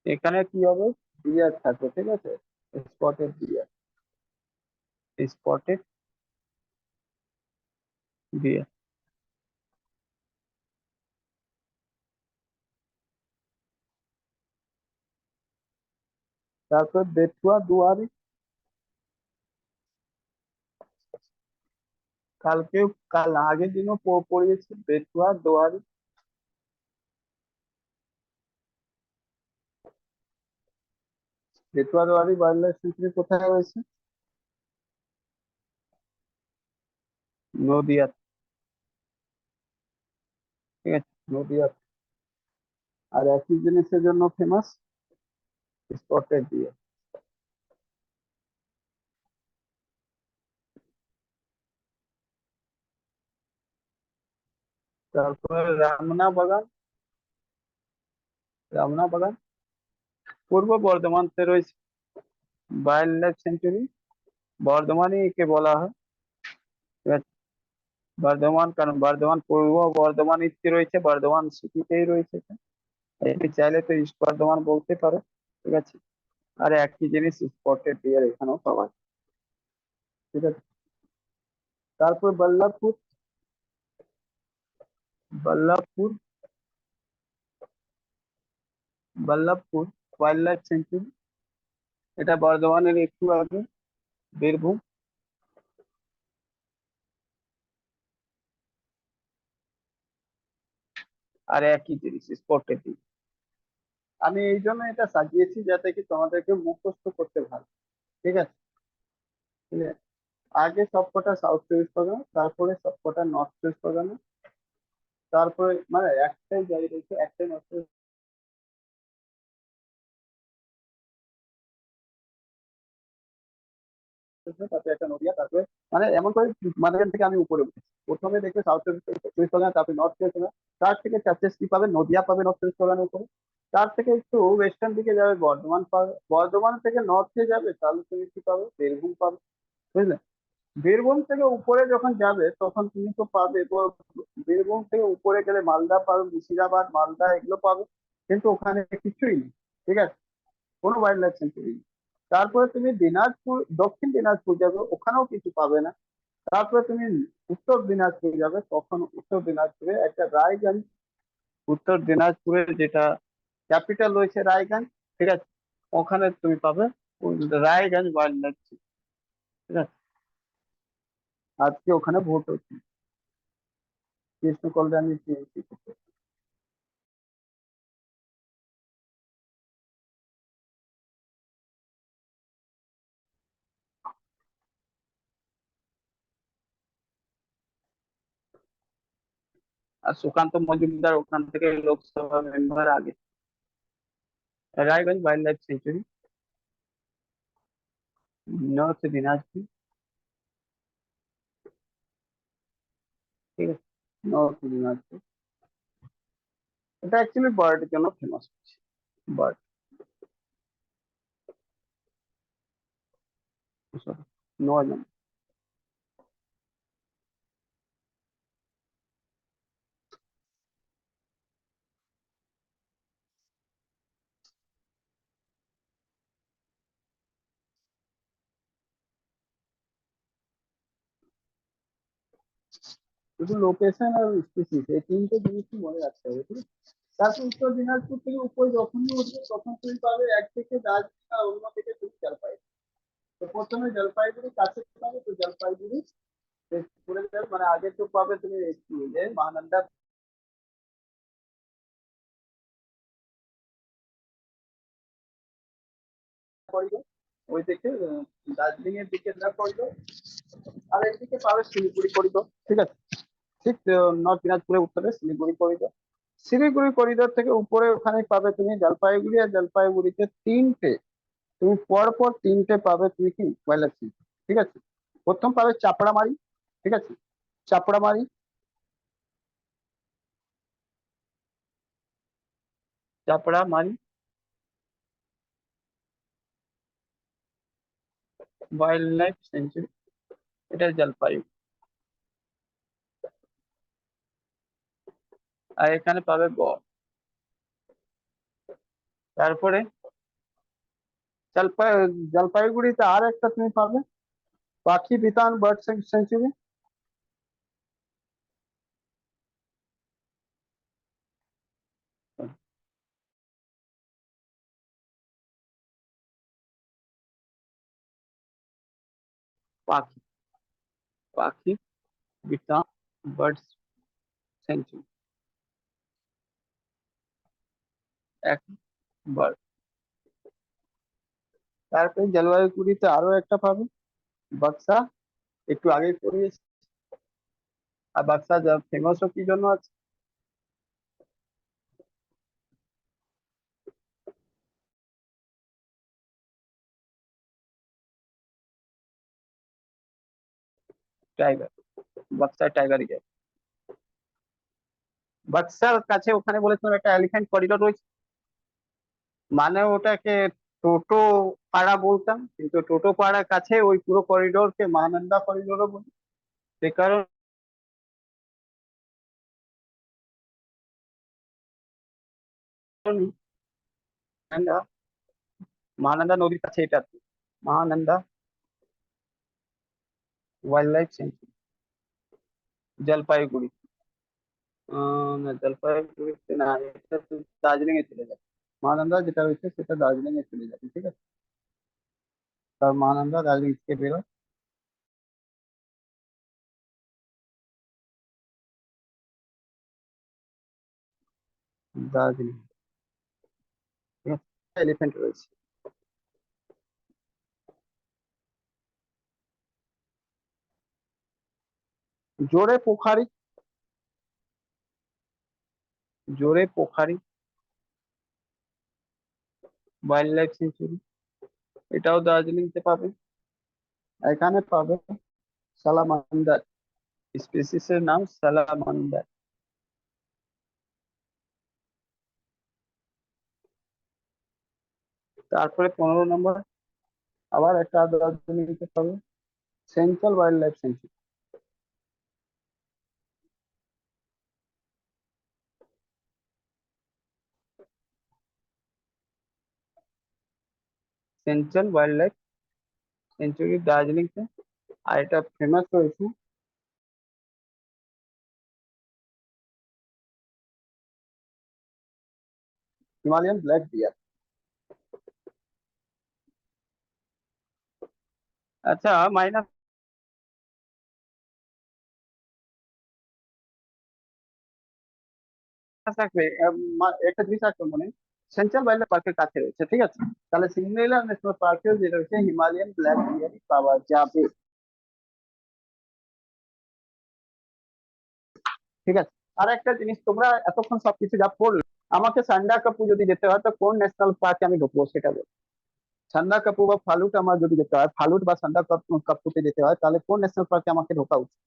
এখানে কি হবে? ডিয়ার থাকবে। ঠিক আছে, স্পটেড ডিয়ার। Spotted deer. তারপর বেতুয়া দুয়ারি। কালকেও, কাল আগের দিনও পড়িয়েছি Bethua Duari. Bethua Duari wildlife sanctuary কোথায় রয়েছে? নদিয়া। ঠিক আছে, নদিয়া। আর একই জিনিসের জন্য ফেমাস, স্পটেড ডিয়ার। তারপরে রামনা বাগান। রামনা বাগান পূর্ব বর্ধমানতে রয়েছে ওয়াইল্ড লাইফ সেঞ্চুরি। বর্ধমানই একে বলা হয়। ঠিক আছে, বর্ধমান, কারণ বর্ধমান পূর্ব বর্ধমান ইতি রয়েছে, বর্ধমান সিটিতেই রয়েছে এটা। তুমি চাইলে তো ইস্ট বর্ধমান বলতে পারো। ঠিক আছে, আর একই জিনিস স্পটেড ডিয়ার এখানেও পাওয়া যায়। ঠিক আছে, তারপর Ballavpur. Ballavpur, Ballavpur wildlife sanctuary. এটা বর্ধমানের একটু আগে, বীরভূম। আর একই জিনিস স্পটেড ডিয়ার। আমি এই জন্য এটা সাজিয়েছি যাতে কি তোমাদেরকে মুখস্থ করতে ভালো। ঠিক আছে, ঠিক আছে। আগে সবকটা সাউথ চব্বিশ পরগনা, তারপরে সবকটা নর্থ চব্বিশ পরগনা, তারপরে মানে একটাই জায়গা রয়েছে, একটাই নর্থ চব্বিশ পরগনা, তারপরে একটা নদিয়া, তারপরে মানে এমন করে মাঝখান থেকে আমি উপরে উঠেছি। প্রথমে দেখবে সাউথ চব্বিশ পরগনা, তারপরে নর্থ চব্বিশ পরগনা, তার থেকে চারটে কি পাবে, নদিয়া পাবে নর্থ চব্বিশ পরগনার উপরে। তার থেকে একটু ওয়েস্টার্ন দিকে যাবে বর্ধমান পাবে, বর্ধমান থেকে নর্থে যাবে তাহলে তুমি কি পাবে, বীরভূম পাবে। বুঝলে? বীরভূম থেকে উপরে যখন যাবে তখন তুমি তো পাবে বীরভূম থেকে উপরে গেলে মালদা পাবে, মুর্শিদাবাদ, মালদা এগুলো পাবে। কিন্তু ওখানে কিছুই নেই, ঠিক আছে, কোনো ওয়াইল্ড লাইফ সেঞ্চুরি নেই। তারপরে তুমি দিনাজপুর, দক্ষিণ দিনাজপুর যাবে, ওখানেও কিছু পাবে না। তারপরে তুমি উত্তর দিনাজপুর যাবে, তখন উত্তর দিনাজপুরে একটা রায়গঞ্জ, উত্তর দিনাজপুরের যেটা ক্যাপিটাল রয়েছে রায়গঞ্জ, ঠিক আছে, ওখানে তুমি পাবে রায়গঞ্জ ওয়াইল্ড লাইফ, ঠিক আছে। আজকে ওখানে ভোট হচ্ছে, কৃষ্ণ কল্যাণী টিএমসি। আর সুকান্ত মজুমদার ওখান থেকে লোকসভা মেম্বার আগে। Raiganj wild life sanctuary, north Dinajpur, ঠিক আছে, নর্থ দিনাজপুর। এটা অ্যাকচুয়ালি বার্ডের জন্য ফেমাস হচ্ছে, বার্ড, নয়। শুধু লোকেশন আর স্পিসিস, এই তিনটে জিনিসই মনে রাখতে হবে, ঠিক আছে। তারপর উত্তর দিনাজপুর থেকে উপরে যখনই উঠবে তখন তুমি পাবে এক থেকে দার্জিলিং আর অন্য থেকে তুমি জলপাইগুড়ি। তো প্রথমে জলপাইগুড়ি কাছে পাবে, তো জলপাইগুড়ি ঘুরে যাবে, মানে আগে তো পাবে তুমি মহানন্দা করিডোর, ওই দিকে দার্জিলিং এর দিকে যা করিডোর, আর এইদিকে পাবে শিলিগুড়ি করিডোর, ঠিক আছে। ঠিক নর্থ দিনাজপুরে উত্তরে শিলিগুড়ি করিডোর, শিলিগুড়ি করিডোর থেকে উপরে ওখানে পাবে তুমি জলপাইগুড়ি, আর জলপাইগুড়িতে তিনটে, তুমি পর পর তিনটে পাবে তুমি কি ওয়াইল্ড লাইফ, ঠিক আছে। প্রথম পাবে চাপড়ামারি, ঠিক আছে, Chapramari, Chapramari wild life sanctuary, এটা জলপাইগুড়ি। আর এখানে পাবে গড়। তারপরে জলপাই জলপাইগুড়িতে আর একটা তুমি পাবে পাখি বিতান বার্ড সেঞ্চুরি, পাখি, পাখি বিতান বার্ড সেঞ্চুরি, একবার। তারপরে জলপাইগুড়িতে আরো একটা পাবে বাক্সা, একটু আগেই পড়িয়েছি। আর বাক্সা যা ফেমাস কি জন্য আছে, tiger, Baksa tiger reserve. Buxar কাছে ওখানে বলেছিলাম একটা এলিফ্যান্ট করিডোর রয়েছে, মানে ওটাকে টোটো পাড়া বলতাম, কিন্তু টোটো পাড়ার কাছে ওই পুরো করিডোরকে মহানন্দা করিডোরও বলি। সে কারণে মহানন্দা, মহানন্দা নদীর কাছে এটা আছে, Mahananda wild life century, Jalpaiguri. না জলপাইগুড়িতে না, এটা তো দার্জিলিং এ চলে যাবে। মহানন্দা যেটা রয়েছে সেটা দার্জিলিং এ চলে যাবে, ঠিক আছে। তার মহানন্দা দার্জিলিং থেকে বেরোয়, দার্জিলিং, ঠিক আছে, এলিফ্যান্ট রয়েছে। জোরে পোখারি, জোরে পোখারি ওয়াইল্ড লাইফ সেঞ্চুরি, এটাও দার্জিলিংতে পাবে। এখানে পাবে সালামান্দার, স্পিসিসের নাম সালামান্দার। তারপরে 15 নম্বর আবার একটা দার্জিলিংতে পাবে, central wildlife sanctuary. Central wildlife sanctuary দার্জিলিংতে। আর এটা ফেমাস রয়েছে হিমালয়ান ব্ল্যাক বিয়ার। আচ্ছা মাইনাস থাকবে, একটা জিনিস রাখবে মনে, সেন্ট্রাল ওয়াইল্ড পার্কের কাছে রয়েছে, ঠিক আছে? তাহলে সিংহলীলা ন্যাশনাল পার্কেও যে রয়েছে হিমালয়ান ব্ল্যাক বিয়ারই পাওয়া যাবে, ঠিক আছে? আর একটা জিনিস, তোমরা এতক্ষণ সবকিছু যা পড়লে, আমাকে সান্ডা কাপু যদি যেতে হয় তো কোন ন্যাশনাল পার্কে আমি ঢুকবো সেটা বল। সান্ডা কাপু বা ফালুট আমার যদি যেতে হয়, ফালুট বা সান্ডা কাপুতে যেতে হয়, তাহলে কোন ন্যাশনাল পার্কে আমাকে ঢোকা উচিত?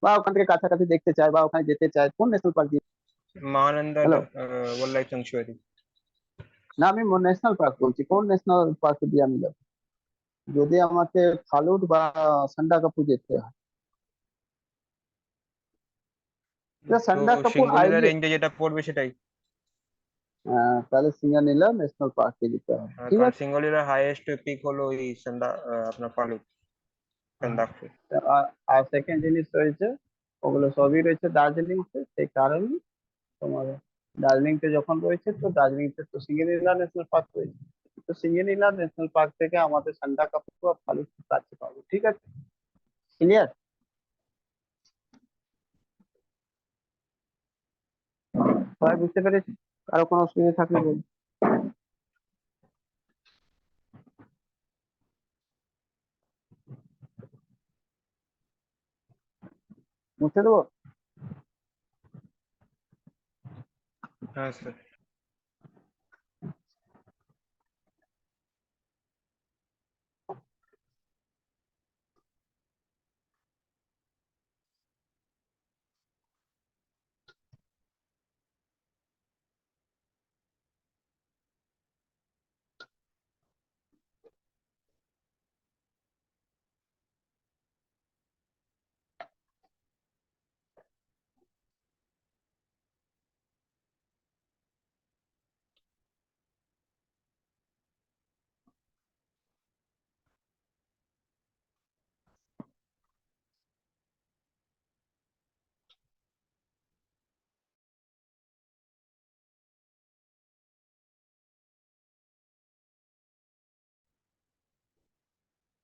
বা ওখান থেকে কাছাকাছি দেখতে চাই বা ওখানে যেতে চাই, কোন national park? Mahananda hello, wild life sanctuary. না আমি ন্যাশনাল পার্ক বলছি, কোন ন্যাশনাল পার্কে দিয়ে আমি যাবো যদি আমাকে ফালুট বা সান্ডা কাপু যেতে হয়? তো সান্ডা কাপুর সিঙ্গলিলা আইডিয়া, রেঞ্জে যেটা পড়বে সেটাই। তাহলে সিঙ্গানীলা ন্যাশনাল পার্কে যেতে হবে, ঠিক কারণ আছে? সিঙ্গলিলার হাইয়েস্ট পিক হলো এই সন্ধ্যা আপনার পালু সন্দাকফু। আর সেকেন্ড জিনিস রয়েছে, ওগুলো সবই রয়েছে দার্জিলিং তে, সেই কারণে তোমার দার্জিলিং তে যখন রয়েছে তো দার্জিলিং তে তো সিঙ্গিনীলা ন্যাশনাল পার্ক রয়েছে, তো সিঙ্গিনীলা ন্যাশনাল পার্ক থেকে আমাদের সান্ডা কাপু আর ফালুট কাছে পাবো, ঠিক আছে? ক্লিয়ার? সবাই বুঝতে পেরেছি? কারো কোনো অসুবিধা থাকলে বলুন, মুছে দেবো। হ্যাঁ sir.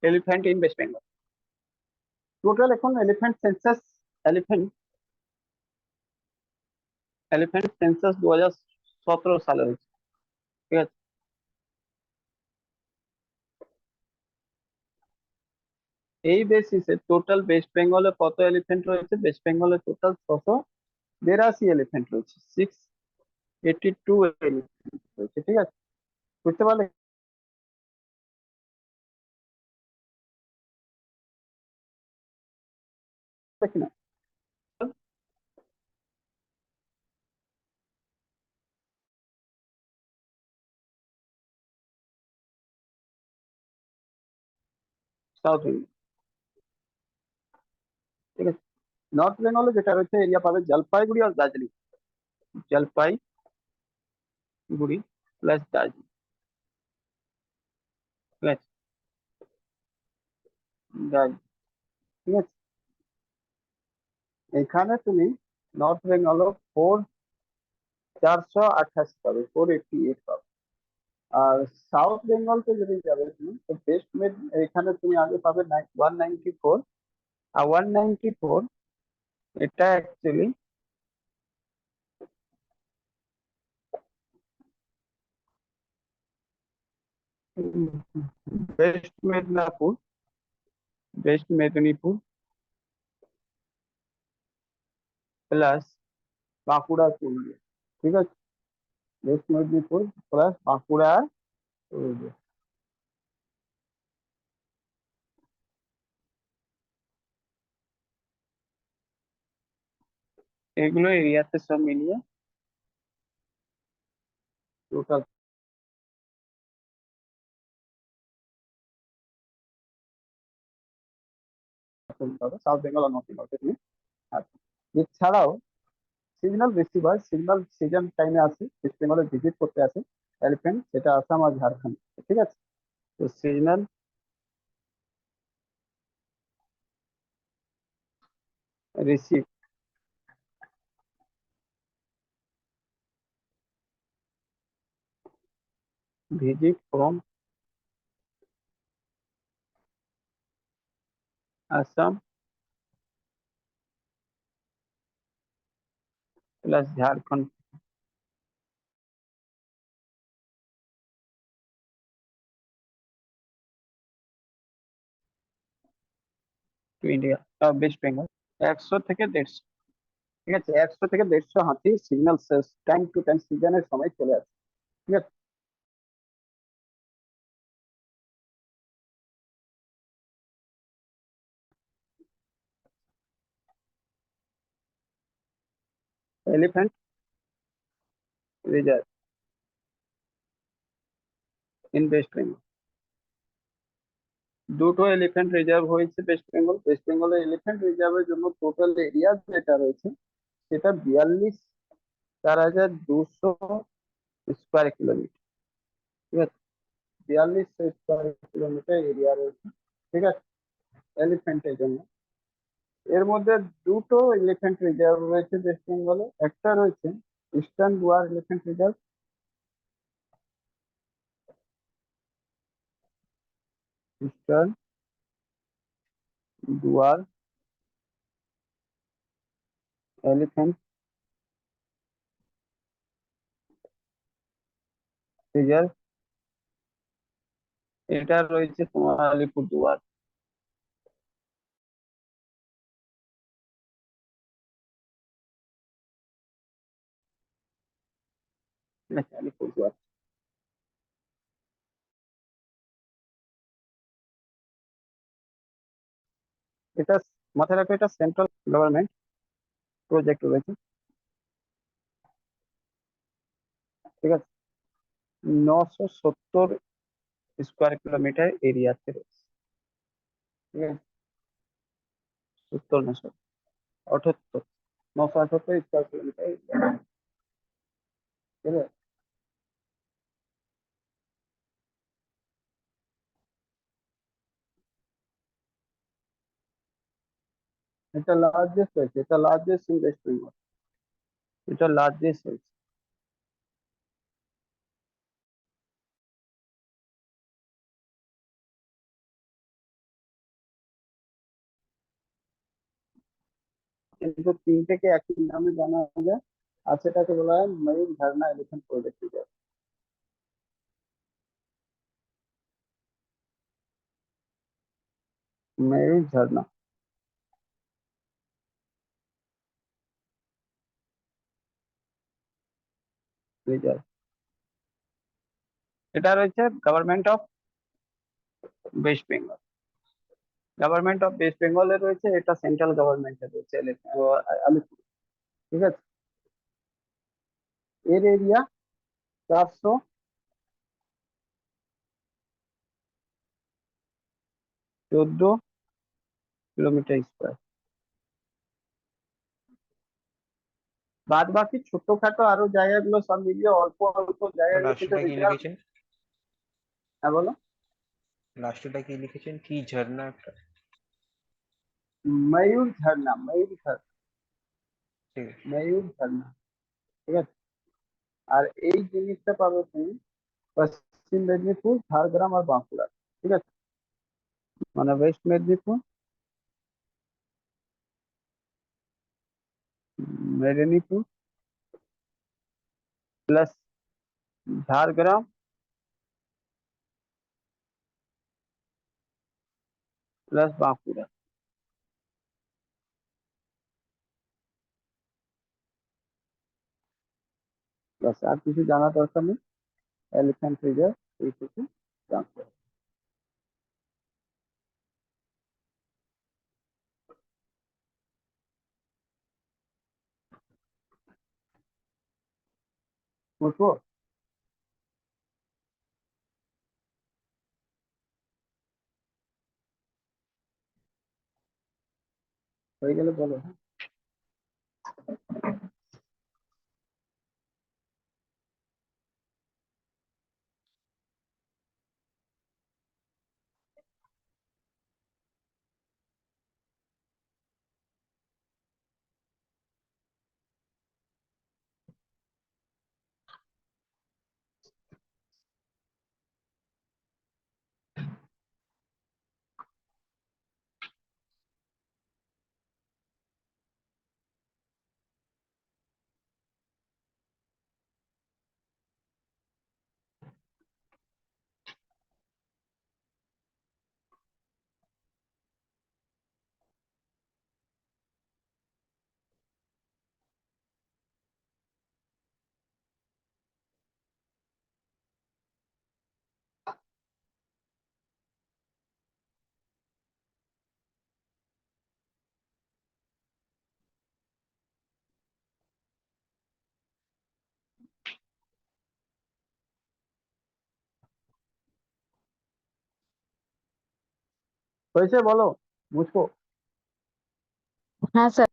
Elephant in West Bengal, total এখন elephant census, elephant elephant census 2017 সালে হয়েছে, ঠিক আছে? এই বেসিসে টোটাল ওয়েস্ট বেঙ্গলে কত এলিফ্যান্ট রয়েছে? ওয়েস্ট বেঙ্গলে টোটাল 682 এলিফ্যান্ট রয়েছে, 682 এলিফ্যান্ট রয়েছে, ঠিক আছে? বুঝতে পারলে কিনা? সাউথ বেঙ্গল, ঠিক আছে? নর্থ বেঙ্গলে যেটা রয়েছে এরিয়া পাবে জলপাইগুড়ি আর দার্জিলিং, জলপাইগুড়ি প্লাস দার্জিলিং, ঠিক আছে? দার্জিলিং, ঠিক আছে? এখানে তুমি নর্থ বেঙ্গল 488 পাবে, 488 পাবে। আর সাউথ বেঙ্গলতে যদি যাবে তুমি তো বেস্ট মেড, এখানে তুমি আগে পাবে 194, আর 194 এটা actually West Medinipur, West Medinipur plus Bankura Purulia. ঠিক আছে, ওয়েস্ট মেদিনীপুর প্লাস বাঁকুড়া পুরুলিয়া। এগুলো এরিয়াতে সব মিলিয়ে টোটাল সাউথ বেঙ্গল আর নর্থ বেঙ্গল তুমি। আচ্ছা, এছাড়াও সিগন্যাল বেশিরভাগ সিগন্যাল সিজন টাইমে আসে, ওয়েস্ট বেঙ্গলে ভিজিট করতে আসে এলিফ্যান্ট, সেটা আসাম আর ঝাড়খণ্ড। ঠিক আছে, তো seasonal receive visit from Assam plus Jharkhand to India, West Bengal 100 থেকে 150। ঠিক আছে, 100 থেকে 150 হাতি সিগন্যাল টাইম টু টাইম সিজনের সময় চলে আসে। ঠিক আছে, elephant reserve in West Bengal, দুটো এলিফ্যান্ট রিজার্ভ হয়েছে ওয়েস্ট বেঙ্গল। ওয়েস্ট বেঙ্গলের এলিফ্যান্ট রিজার্ভের জন্য টোটাল এরিয়া যেটা রয়েছে সেটা 42,4200 স্কোয়ার কিলোমিটার। ঠিক আছে, 4200 স্কোয়ার কিলোমিটার এরিয়া রয়েছে। ঠিক আছে, এলিফ্যান্টের জন্য। এর মধ্যে দুটো এলিফ্যান্ট রিজার্ভ রয়েছে ওয়েস্ট বেঙ্গলে, একটা রয়েছে eastern Dooars elephant reserve, eastern Dooars elephant reserve, এটা রয়েছে তোমার আলিপুরদুয়ার। ঠিক আছে, আলিপুরদুয়ার। এটা মাথায় রাখো, এটা সেন্ট্রাল গভর্নমেন্ট প্রজেক্ট রয়েছে। ঠিক আছে, 970 স্কোয়ার কিলোমিটার এরিয়াতে রয়েছে। ঠিক আছে, 78, 978 স্কোয়ার কিলোমিটার area। ঠিক আছে, এটা লার্জেস্ট হয়েছে, এটা লার্জেস্ট ইন ওয়েস্ট বেঙ্গল, এটা লার্জেস্ট হয়েছে। কিন্তু তিনটেকে একই নামে জানা যায়, আর সেটাকে বলা হয় ময়ূর ঝর্ণা এলিফ্যান্ট প্রজেক্ট রিজার্ভ। ময়ূর ঝর্ণা রিজার্ভ, এটা রয়েছে government of West Bengal. Government of West বেঙ্গলে রয়েছে, এটা সেন্ট্রাল গভর্নমেন্টের রয়েছে আলিপুর। ঠিক আছে, এর এরিয়া 414 কিলোমিটার স্কোয়ার। বাদ বাকি ছোটখাটো আরো জায়গাগুলো সব মিলিয়ে অল্প অল্প জায়গাগুলো কিন্তু লাস্টটা কি রিজার্ভ। লিখেছেন? হ্যাঁ বলো। লাস্টটা কি লিখেছেন? কি ঝর্ণা একটা? ময়ূর ঝর্ণা, ময়ূর ঝর্ণা, ঠিক আছে। ময়ূর ঝর্ণা। ঠিক আছে, আর এই জিনিসটা পাবে তুমি পশ্চিম মেদিনীপুর, ঝাড়গ্রাম আর বাঁকুড়া। ঠিক আছে, মানে West Medinipur, Medinipur plus Jhargram plus Bankura. ব্যাস, আর কিছু জানার দরকার নেই। এলিফ্যান্ট রিজার্ভ এইটুকু জানতে হবে। বুঝবো? হয়ে গেলে বলো। হয়েছে বলো, বুঝবো? হ্যাঁ sir.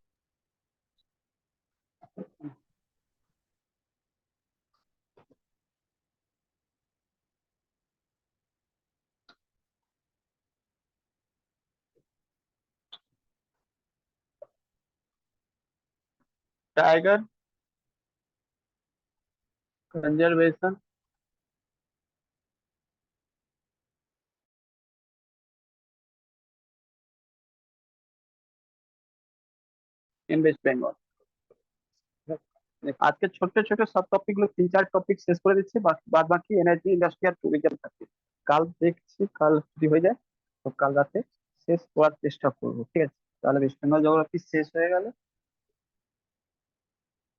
Tiger conservation in waste Bengal. আজকে ছোট ছোট সব টপিক গুলো 3-4 টপিক শেষ করে দিচ্ছি, বাদ বাকি এনার্জি ইন্ডাস্ট্রি আর ট্যুরিজম থাকছে। কাল দেখছি, কাল যদি হয়ে যায় তো কাল রাতে শেষ করার চেষ্টা করবো, ঠিক আছে? তাহলে ওয়েস্ট বেঙ্গল জিওগ্রাফি শেষ হয়ে গেল।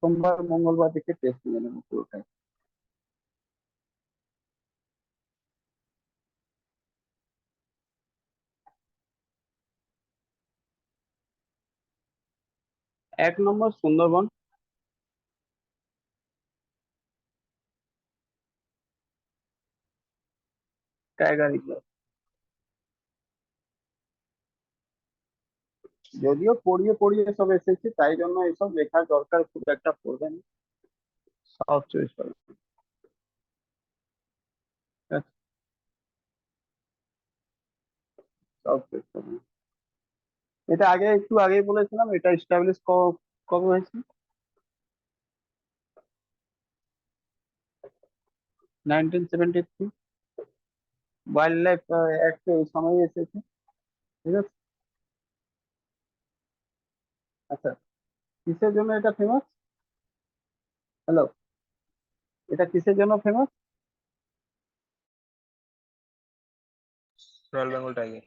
সোমবার মঙ্গলবার দিকে টেস্ট নিয়ে নেবো পুরোটাই। এক নম্বর সুন্দরবন। Tiger reserve. যদিও পড়িয়ে পড়িয়ে সব এসেছে, তাই জন্য এসব লেখার দরকার খুব একটা পড়বে না। সাউথ চয়েস হবে। সাউথ চয়েস হবে। এটা আগে একটু আগেই বলেছিলাম, এটা এস্টাবলিশ কবে হয়েছে? 1973। ওয়াইল্ড লাইফ অ্যাক্ট এই সময় এসেছে, ঠিক আছে? আচ্ছা, কিসের জন্য এটা ফেমাস? হ্যালো, এটা কিসের জন্য famous? Royal Bengal tiger.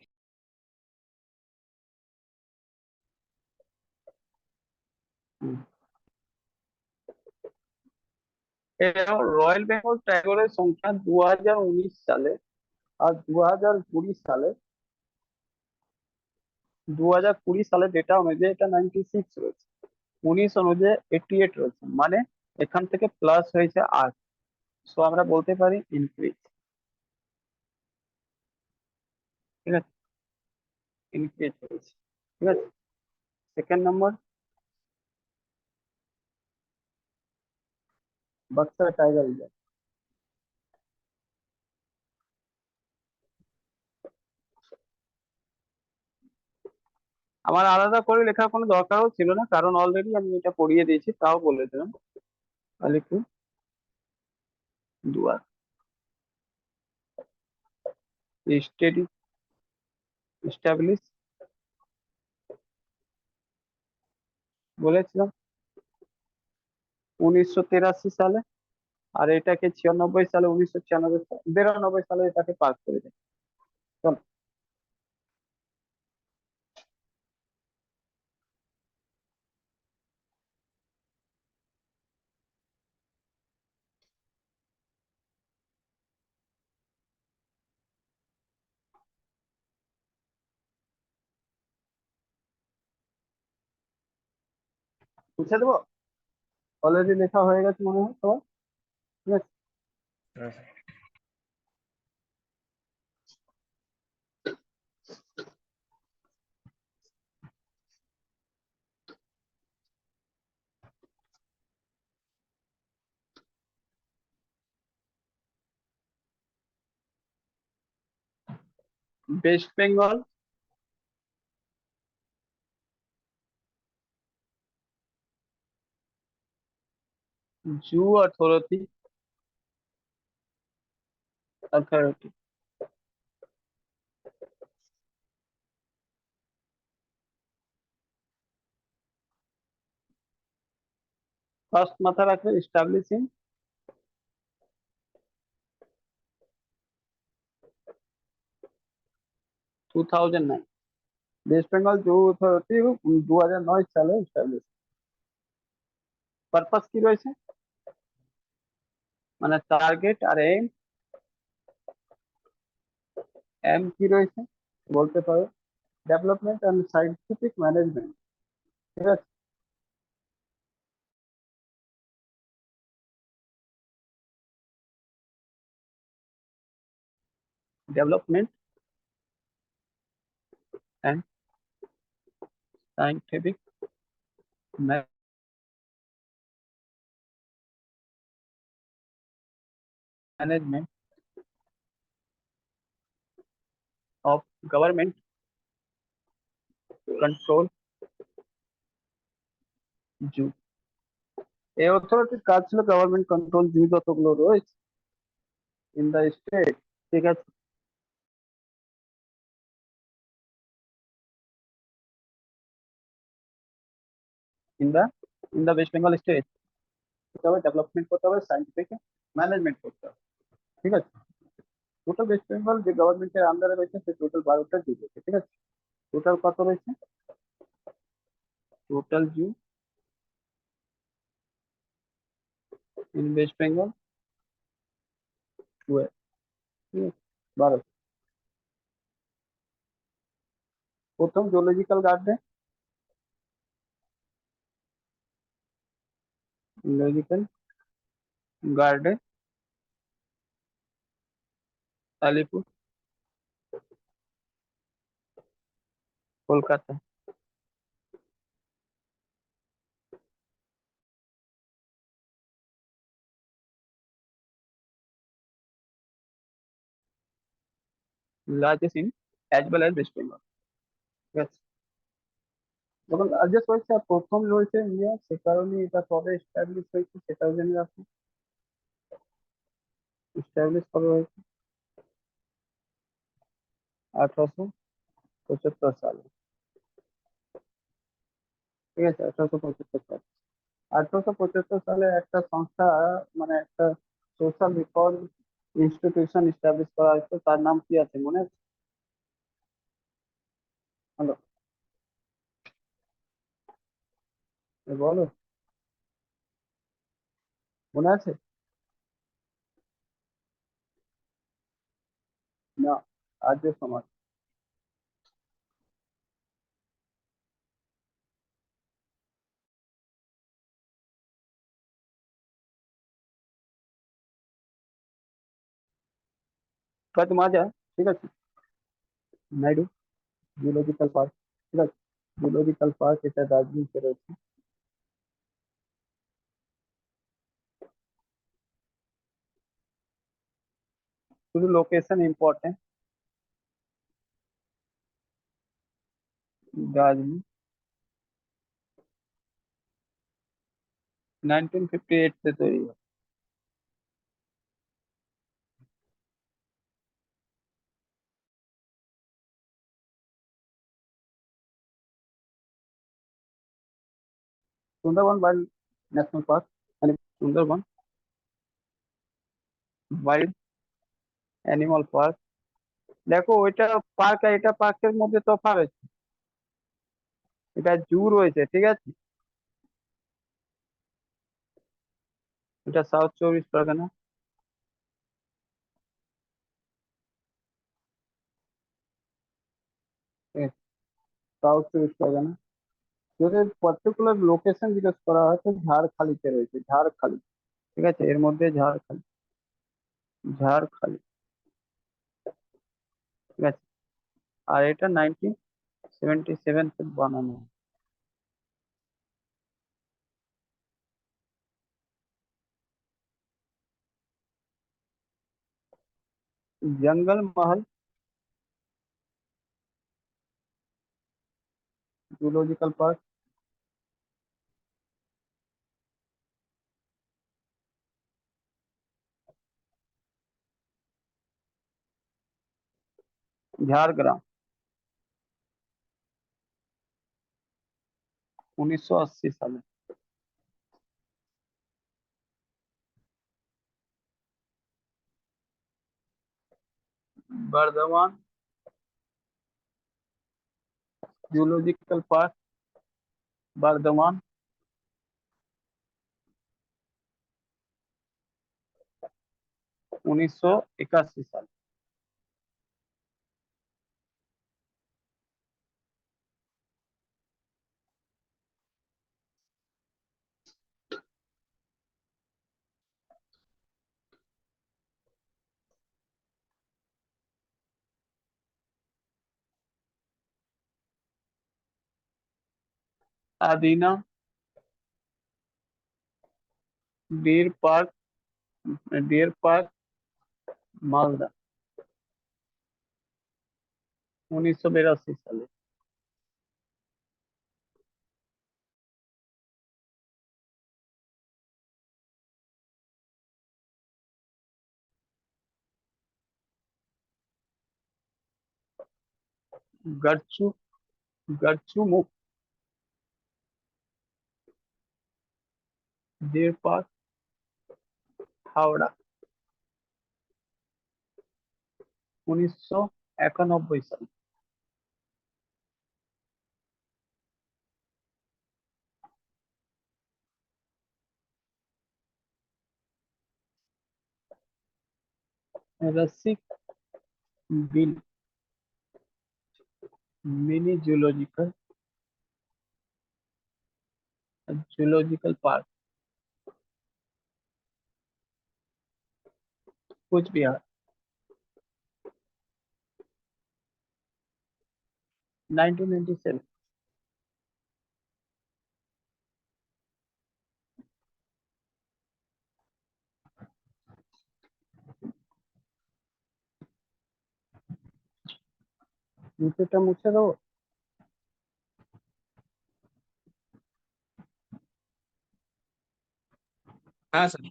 Royal Bengal টাইগরের সংখ্যা 2019 সালে আর 2020 সালে, 2020 সালে ডেটা অনুযায়ী এটা 96 রয়েছে, 19 অনুযায়ী 88 রয়েছে, মানে এখান থেকে প্লাস হয়েছে 8। সো আমরা বলতে পারি ইনক্রিজ, ঠিক আছে? ইনক্রিজ হয়েছে, ঠিক আছে। সেকেন্ড নম্বর, বক্সার টাইগার রিজার্ভ। আমার আলাদা করে লেখার কোনো দরকারও ছিল না, কারণ অলরেডি আমি এটা পড়িয়ে দিয়েছি, তাও বলে দিলাম। আলিপুর দুয়ার স্টেডি এস্টাবলিশ বলেছিলাম 1983 সালে, আর এটাকে 96 সালে, 1996 সালে, 92 সালে এটাকে পাস করে দেয়। চলো। মুছে দেবো? অলরেডি লেখা হয়ে গেছে মনে হয় তোমার, ঠিক আছে। হ্যাঁ sir. Waste Bengal zoo authority. First माथा रखो establishing 2009। Waste Bengal zoo authority 2009 সালে এস্টাবলিশ। পারপাস কি রয়েছে, মানে টার্গেট আর এম কি রয়েছে বলতে পারো? ডেভেলপমেন্ট এন্ড সায়েন্টিফিক ম্যানেজমেন্ট, ঠিক আছে। Development and scientific management of government control जू। এই অথরিটির কাজ ছিল গভর্নমেন্ট কন্ট্রোল জু যতগুলো রয়েছে ইন দ্য স্টেট, ঠিক আছে। In the West Bengal state করতে হবে, ডেভেলপমেন্ট করতে হবে, সাইন্টিফিক ম্যানেজমেন্ট করতে হবে, ঠিক আছে। টোটাল ওয়েস্ট বেঙ্গল যে গভর্নমেন্টের আন্ডারে রয়েছে সে টোটাল 12টা জু রয়েছে, ঠিক আছে। টোটাল কত রয়েছে? Total zoo in West Bengal 12, ঠিক আছে, 12। প্রথম zoological garden, zoological garden Alipore Kolkata. Largest in as well as West Bengal, ঠিক আছে। যখন লার্জেস্ট হয়েছে আর প্রথম রয়েছে ইন্ডিয়া, সে কারণে এটা কবে এস্টাবলিশ হয়েছে সেটাও জেনে রাখুন। এস্টাবলিশ কবে হয়েছে? 1875 সালে, ঠিক আছে, 1875 সালে। 1875 সালে একটা সংস্থা, মানে একটা সোশ্যাল রিফর্ম ইনস্টিটিউশন এস্টাবলিশ করা হয়েছে, তার নাম কি আছে মনে আছে? হ্যালো, বলো, মনে আছে? না, আর্য সমাজ। কত মাজা, ঠিক আছে। নাইডু জুলজিক্যাল পার্ক, ঠিক আছে। জুলজিক্যাল পার্ক এটা দার্জিলিংতে রয়েছে। শুধু লোকেশন ইম্পর্টেন্ট, দার্জিলিং 1958 से তৈরি হয়। সুন্দরবন ওয়াইল্ড ন্যাশনাল পার্ক, মানে সুন্দরবন ওয়াইল্ড অ্যানিমাল পার্ক। দেখো ওইটা পার্ক আর এটা পার্কের মধ্যে তফাৎ আছে, এটা জু রয়েছে, ঠিক আছে। এটা সাউথ 24 পরগনা, সাউথ 24 পরগনা। যদি পার্টিকুলার লোকেশন জিজ্ঞেস করা হয় তো ঝাড়খালিতে রয়েছে, ঝাড়খালি। ঠিক আছে, এর মধ্যে ঝাড়খালি, ঝাড়খালি। ঠিক আছে, আর এটা 1977 বানানো। जंगल महल जूलॉजिकल पार्क, झारग्राम, 1980 साले। बर्धमान जूलॉजिकल पार्क, बर्धमान, 1981 साल। Adina deer park, deer park Malda, 1982 साले। गरचू, गरचू मुख डियर पार्क हावड़ा, 1991 साल। Rasik Bil mini zoological, zoological park Cooch Behar, 1997। নিচেটা মুছে দাও। হ্যাঁ স্যার।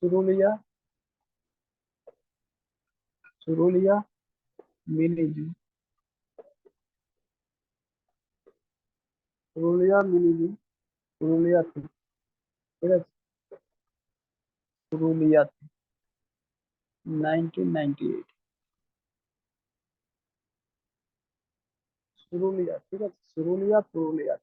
सुरुलिया, सुरुलिया मिनी जू, पुरुलिया मिनी जू, पुरुलिया थी। ঠিক আছে, পুরুলিয়া, 1998। পুরুলিয়া, ঠিক আছে, Purulia, Purulia.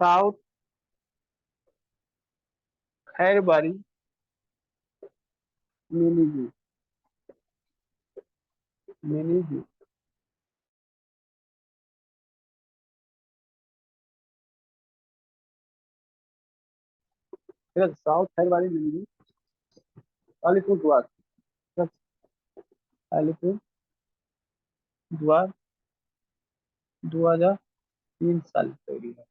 South Khairbari mini zoo, mini zoo. ঠিক আছে, south Khairbari mini zoo, Alipurduar. ঠিক আছে, আলিপুরদুয়ার, 2003 সালে তৈরি হয়।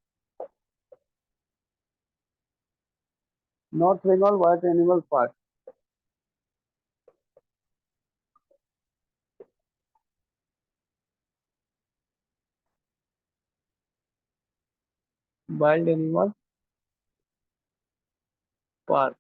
North Bengal wild animal park, wild animal park,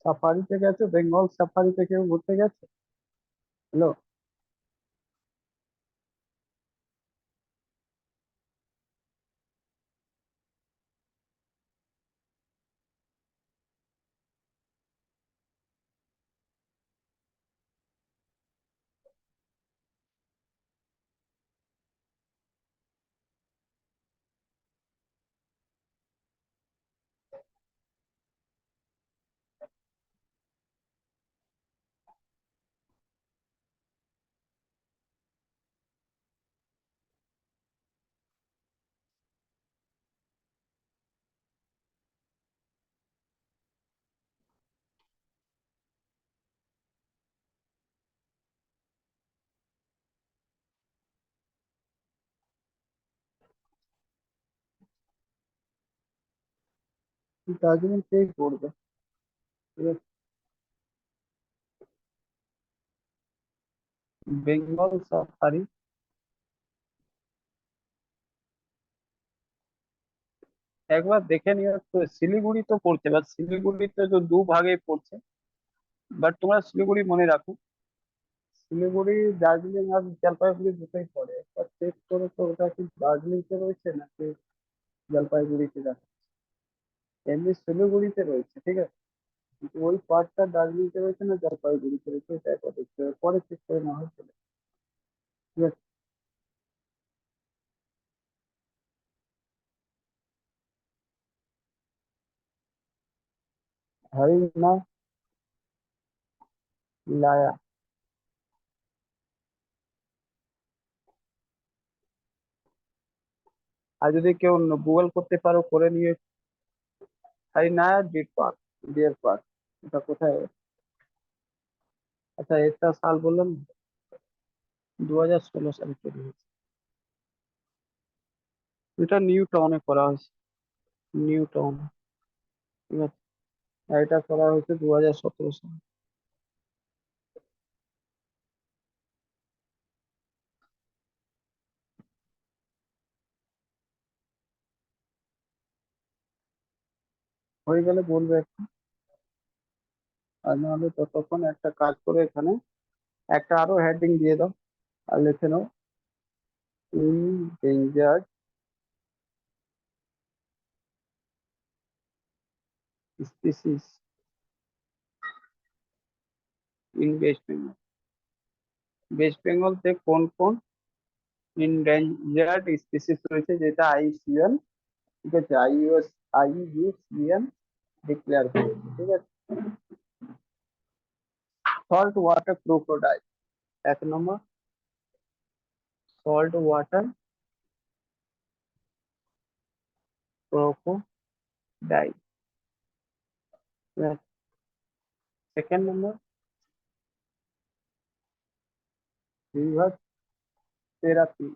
সাফারিতে গেছো? বেঙ্গল সাফারিতে কেউ ঘুরতে গেছে? হ্যালো। দার্জিলিং কে ঘুরবে? ঠিক আছে, বেঙ্গল সাফারি একবার দেখে নিও তো। শিলিগুড়ি তো পড়ছে, বাট শিলিগুড়িতে তো দু ভাগে পড়ছে। বাট তোমরা শিলিগুড়ি মনে রাখো, শিলিগুড়ি দার্জিলিং আর জলপাইগুড়ি দুটোই পড়ে। একবার চেক করে তো ওটা কি দার্জিলিংতে রয়েছে নাকি জলপাইগুড়িতে দেখো। এমনি শিলিগুড়িতে রয়েছে, ঠিক আছে, কিন্তু ওই পার্টটা দার্জিলিংতে রয়েছে না জলপাইগুড়িতে রয়েছে এটা একবার দেখতে হবে, পরে চেক করে নেওয়া হয়েছিল। ঠিক আছে। হরিণা লায়া। আর যদি কেউ গুগল করতে পারো করে নিয়ে। Harina deer park, deer park, এটা কোথায়? আচ্ছা, এটা সাল বললাম, 2016 সালে তৈরি হয়েছে। এটা নিউ টাউনে করা হয়েছে, নিউ টাউন। ঠিক আছে, আর এটা করা হয়েছে 2017 সালে। হয়ে গেলে বলবে একটু, আর নাহলে ততক্ষণ একটা কাজ করে এখানে একটা আরো হেডিং দিয়ে দাও আর লিখে নাও, endangered species in West Bengal। West বেঙ্গলতে কোন কোন endangered species রয়েছে যেটা আইইউসিএন, ঠিক আছে, আইইউসিএন ডিক্লেয়ার করেছে। ঠিক আছে, সল্ট ওয়াটার ক্রোকোডাইল 1 নম্বর, সল্ট ওয়াটার ক্রোকোডাইল। সেকেন্ড নম্বর, river terrapin,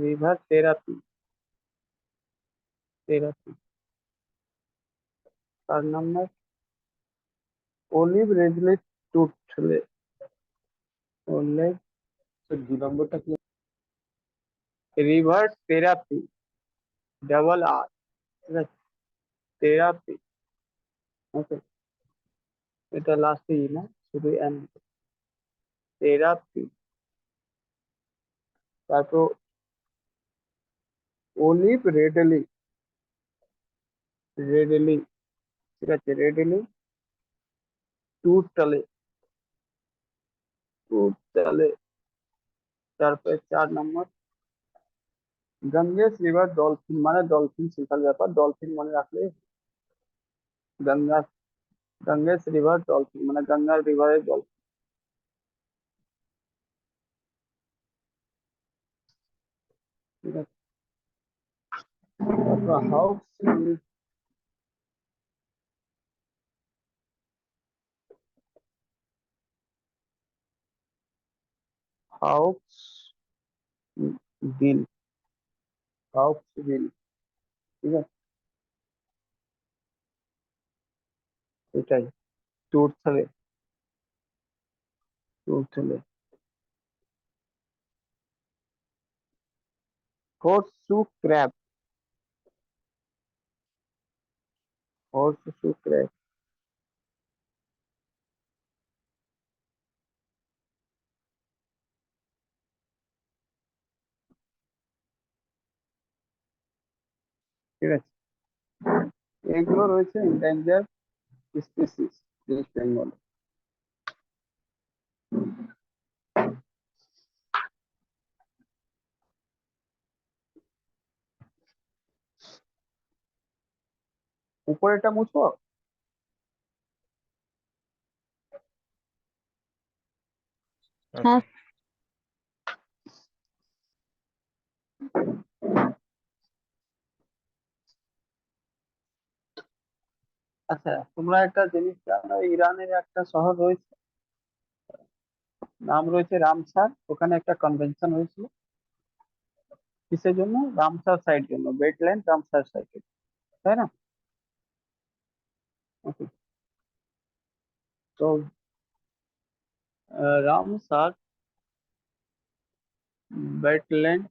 river terrapin, terrapin. 4 নম্বর, অলিভ রিডলে টুথলে, অলিভ। 2 নম্বরটা কি? রিভার থেরাপি, ডাবল আর, ঠিক আছে, থেরাপি। ওকে, এটা লাস্টে ই না, শুধু এন, থেরাপি। তারপর অলিভ রেডলি, রেডলি, ঠিক আছে, রেডলি টুথলে, টুথলে। তারপরে 4 নম্বর, গঙ্গেস রিভার ডলফিন, মানে ডলফিন শেখার ব্যাপার, ডলফিন মনে রাখলে। গঙ্গা, গঙ্গেস রিভার ডলফিন মানে গঙ্গার রিভারের ডলফিন। ঠিক আছে, তারপর হাউক্স বিল, হাউক্স বিল, ঠিক আছে, এটাই টুথলে, টুথলে। হোর্সশু ক্র্যাব, horseshoe crab, ঠিক আছে, এগুলো রয়েছে endangered স্পিসিস ওয়েস্ট বেঙ্গল। উপরেটা মুছবো? আচ্ছা আচ্ছা, তোমরা একটা জিনিস জানো, ইরানের একটা শহর রয়েছে, নাম রয়েছে রামসার, ওখানে একটা কনভেনশন হয়েছিল কিসের জন্য? রামসার সাইট জন্য, ওয়েটল্যান্ড রামসার সাইট, তাই না? Okay. তো Ramsar wetland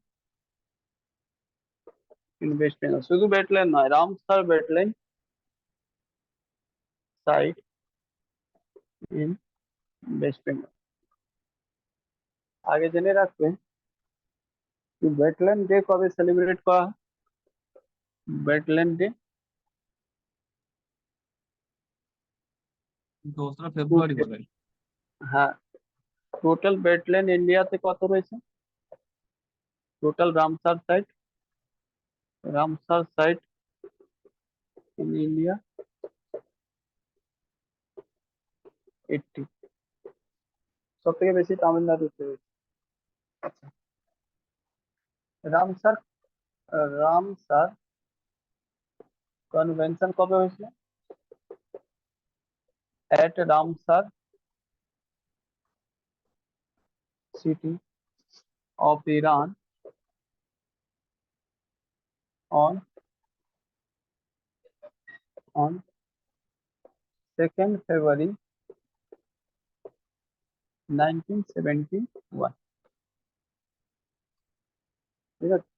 in West Bengal, শুধু ওয়েটল্যান্ড নয়, Ramsar wetland site in West Bengal. আগে জেনে রাখবেন ওয়েটল্যান্ড ডে কবে সেলিব্রেট করা হয়? ওয়েটল্যান্ড ডে 2রা ফেব্রুয়ারি বোধ হয়। হ্যাঁ, টোটাল ওয়েটল্যান্ড ইন্ডিয়াতে কত রয়েছে? Total Ramsar site in India 80, সব থেকে বেশি তামিলনাড়ুতে রয়েছে। আচ্ছা, রামসার রামসার কনভেনশন কবে হয়েছিল? এট Ramsar city of Iran on 2nd February 1971। ঠিক আছে,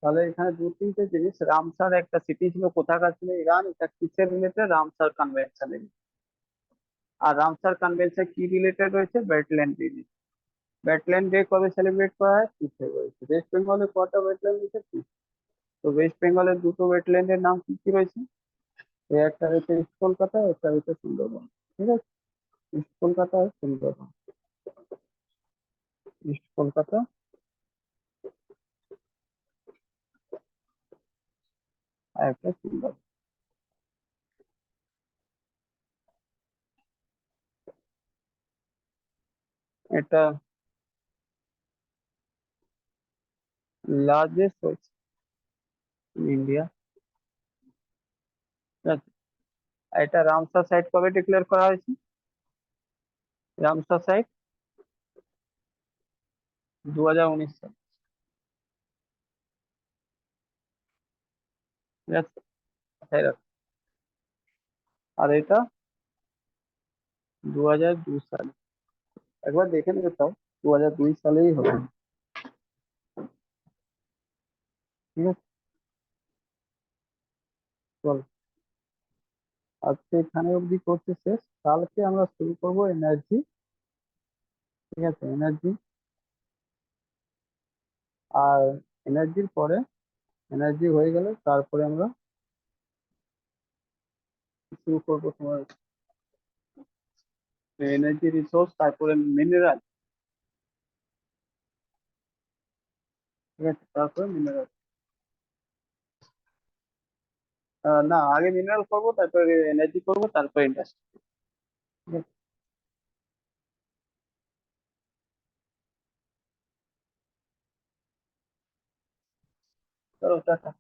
তাহলে এখানে দু তিনটে জিনিস, রামসার একটা সিটি ছিল, কোথাকার ছিল? ইরান। এটা কিসের রিলেটেড? Ramsar convention. আর রামসার কনভেনশন কি রিলেটেড রয়েছে? Wetland related. ওয়েটল্যান্ড ডে কবে সেলিব্রেট করা হয়? 2 ফেব্রুয়ারি। ওয়েস্ট বেঙ্গলে কটা ওয়েটল্যান্ড রয়েছে? 2। তো ওয়েস্ট বেঙ্গলের দুটো ওয়েটল্যান্ডের নাম কি কি রয়েছে? একটা রয়েছে ইস্ট কলকাতা, একটা রয়েছে সুন্দরবন। ঠিক আছে, ইস্ট কলকাতা আর সুন্দরবন, ইস্ট কলকাতা আর একটা সুন্দরবন। এটা লার্জেস্ট হয়েছে ইন্ডিয়া। ঠিক আছে, এটা রামসার সাইট কবে ডিক্লেয়ার করা হয়েছে? রামসার সাইট 2019 সাল। ঠিক আছে, মাথায় রাখো। আর এটা 2002 সালে। একবার দেখে নিতে চাও, 2002 সালেই হবে। ঠিক আছে, চল আজকে এখানে অবধি করতে শেষ। কালকে আমরা শুরু করবো এনার্জি। ঠিক আছে, এনার্জি। আর এনার্জির পরে, এনার্জি হয়ে গেলে তারপরে আমরা শুরু করবো তোমার এনার্জি রিসোর্স, তারপরে মিনারেল। ঠিক আছে, তারপরে মিনারেল। না, আগে মিনারেল করবো, তারপরে এনার্জি করবো, তারপরে ইন্ডাস্ট্রি। ঠিক আছে, চলো টাটা।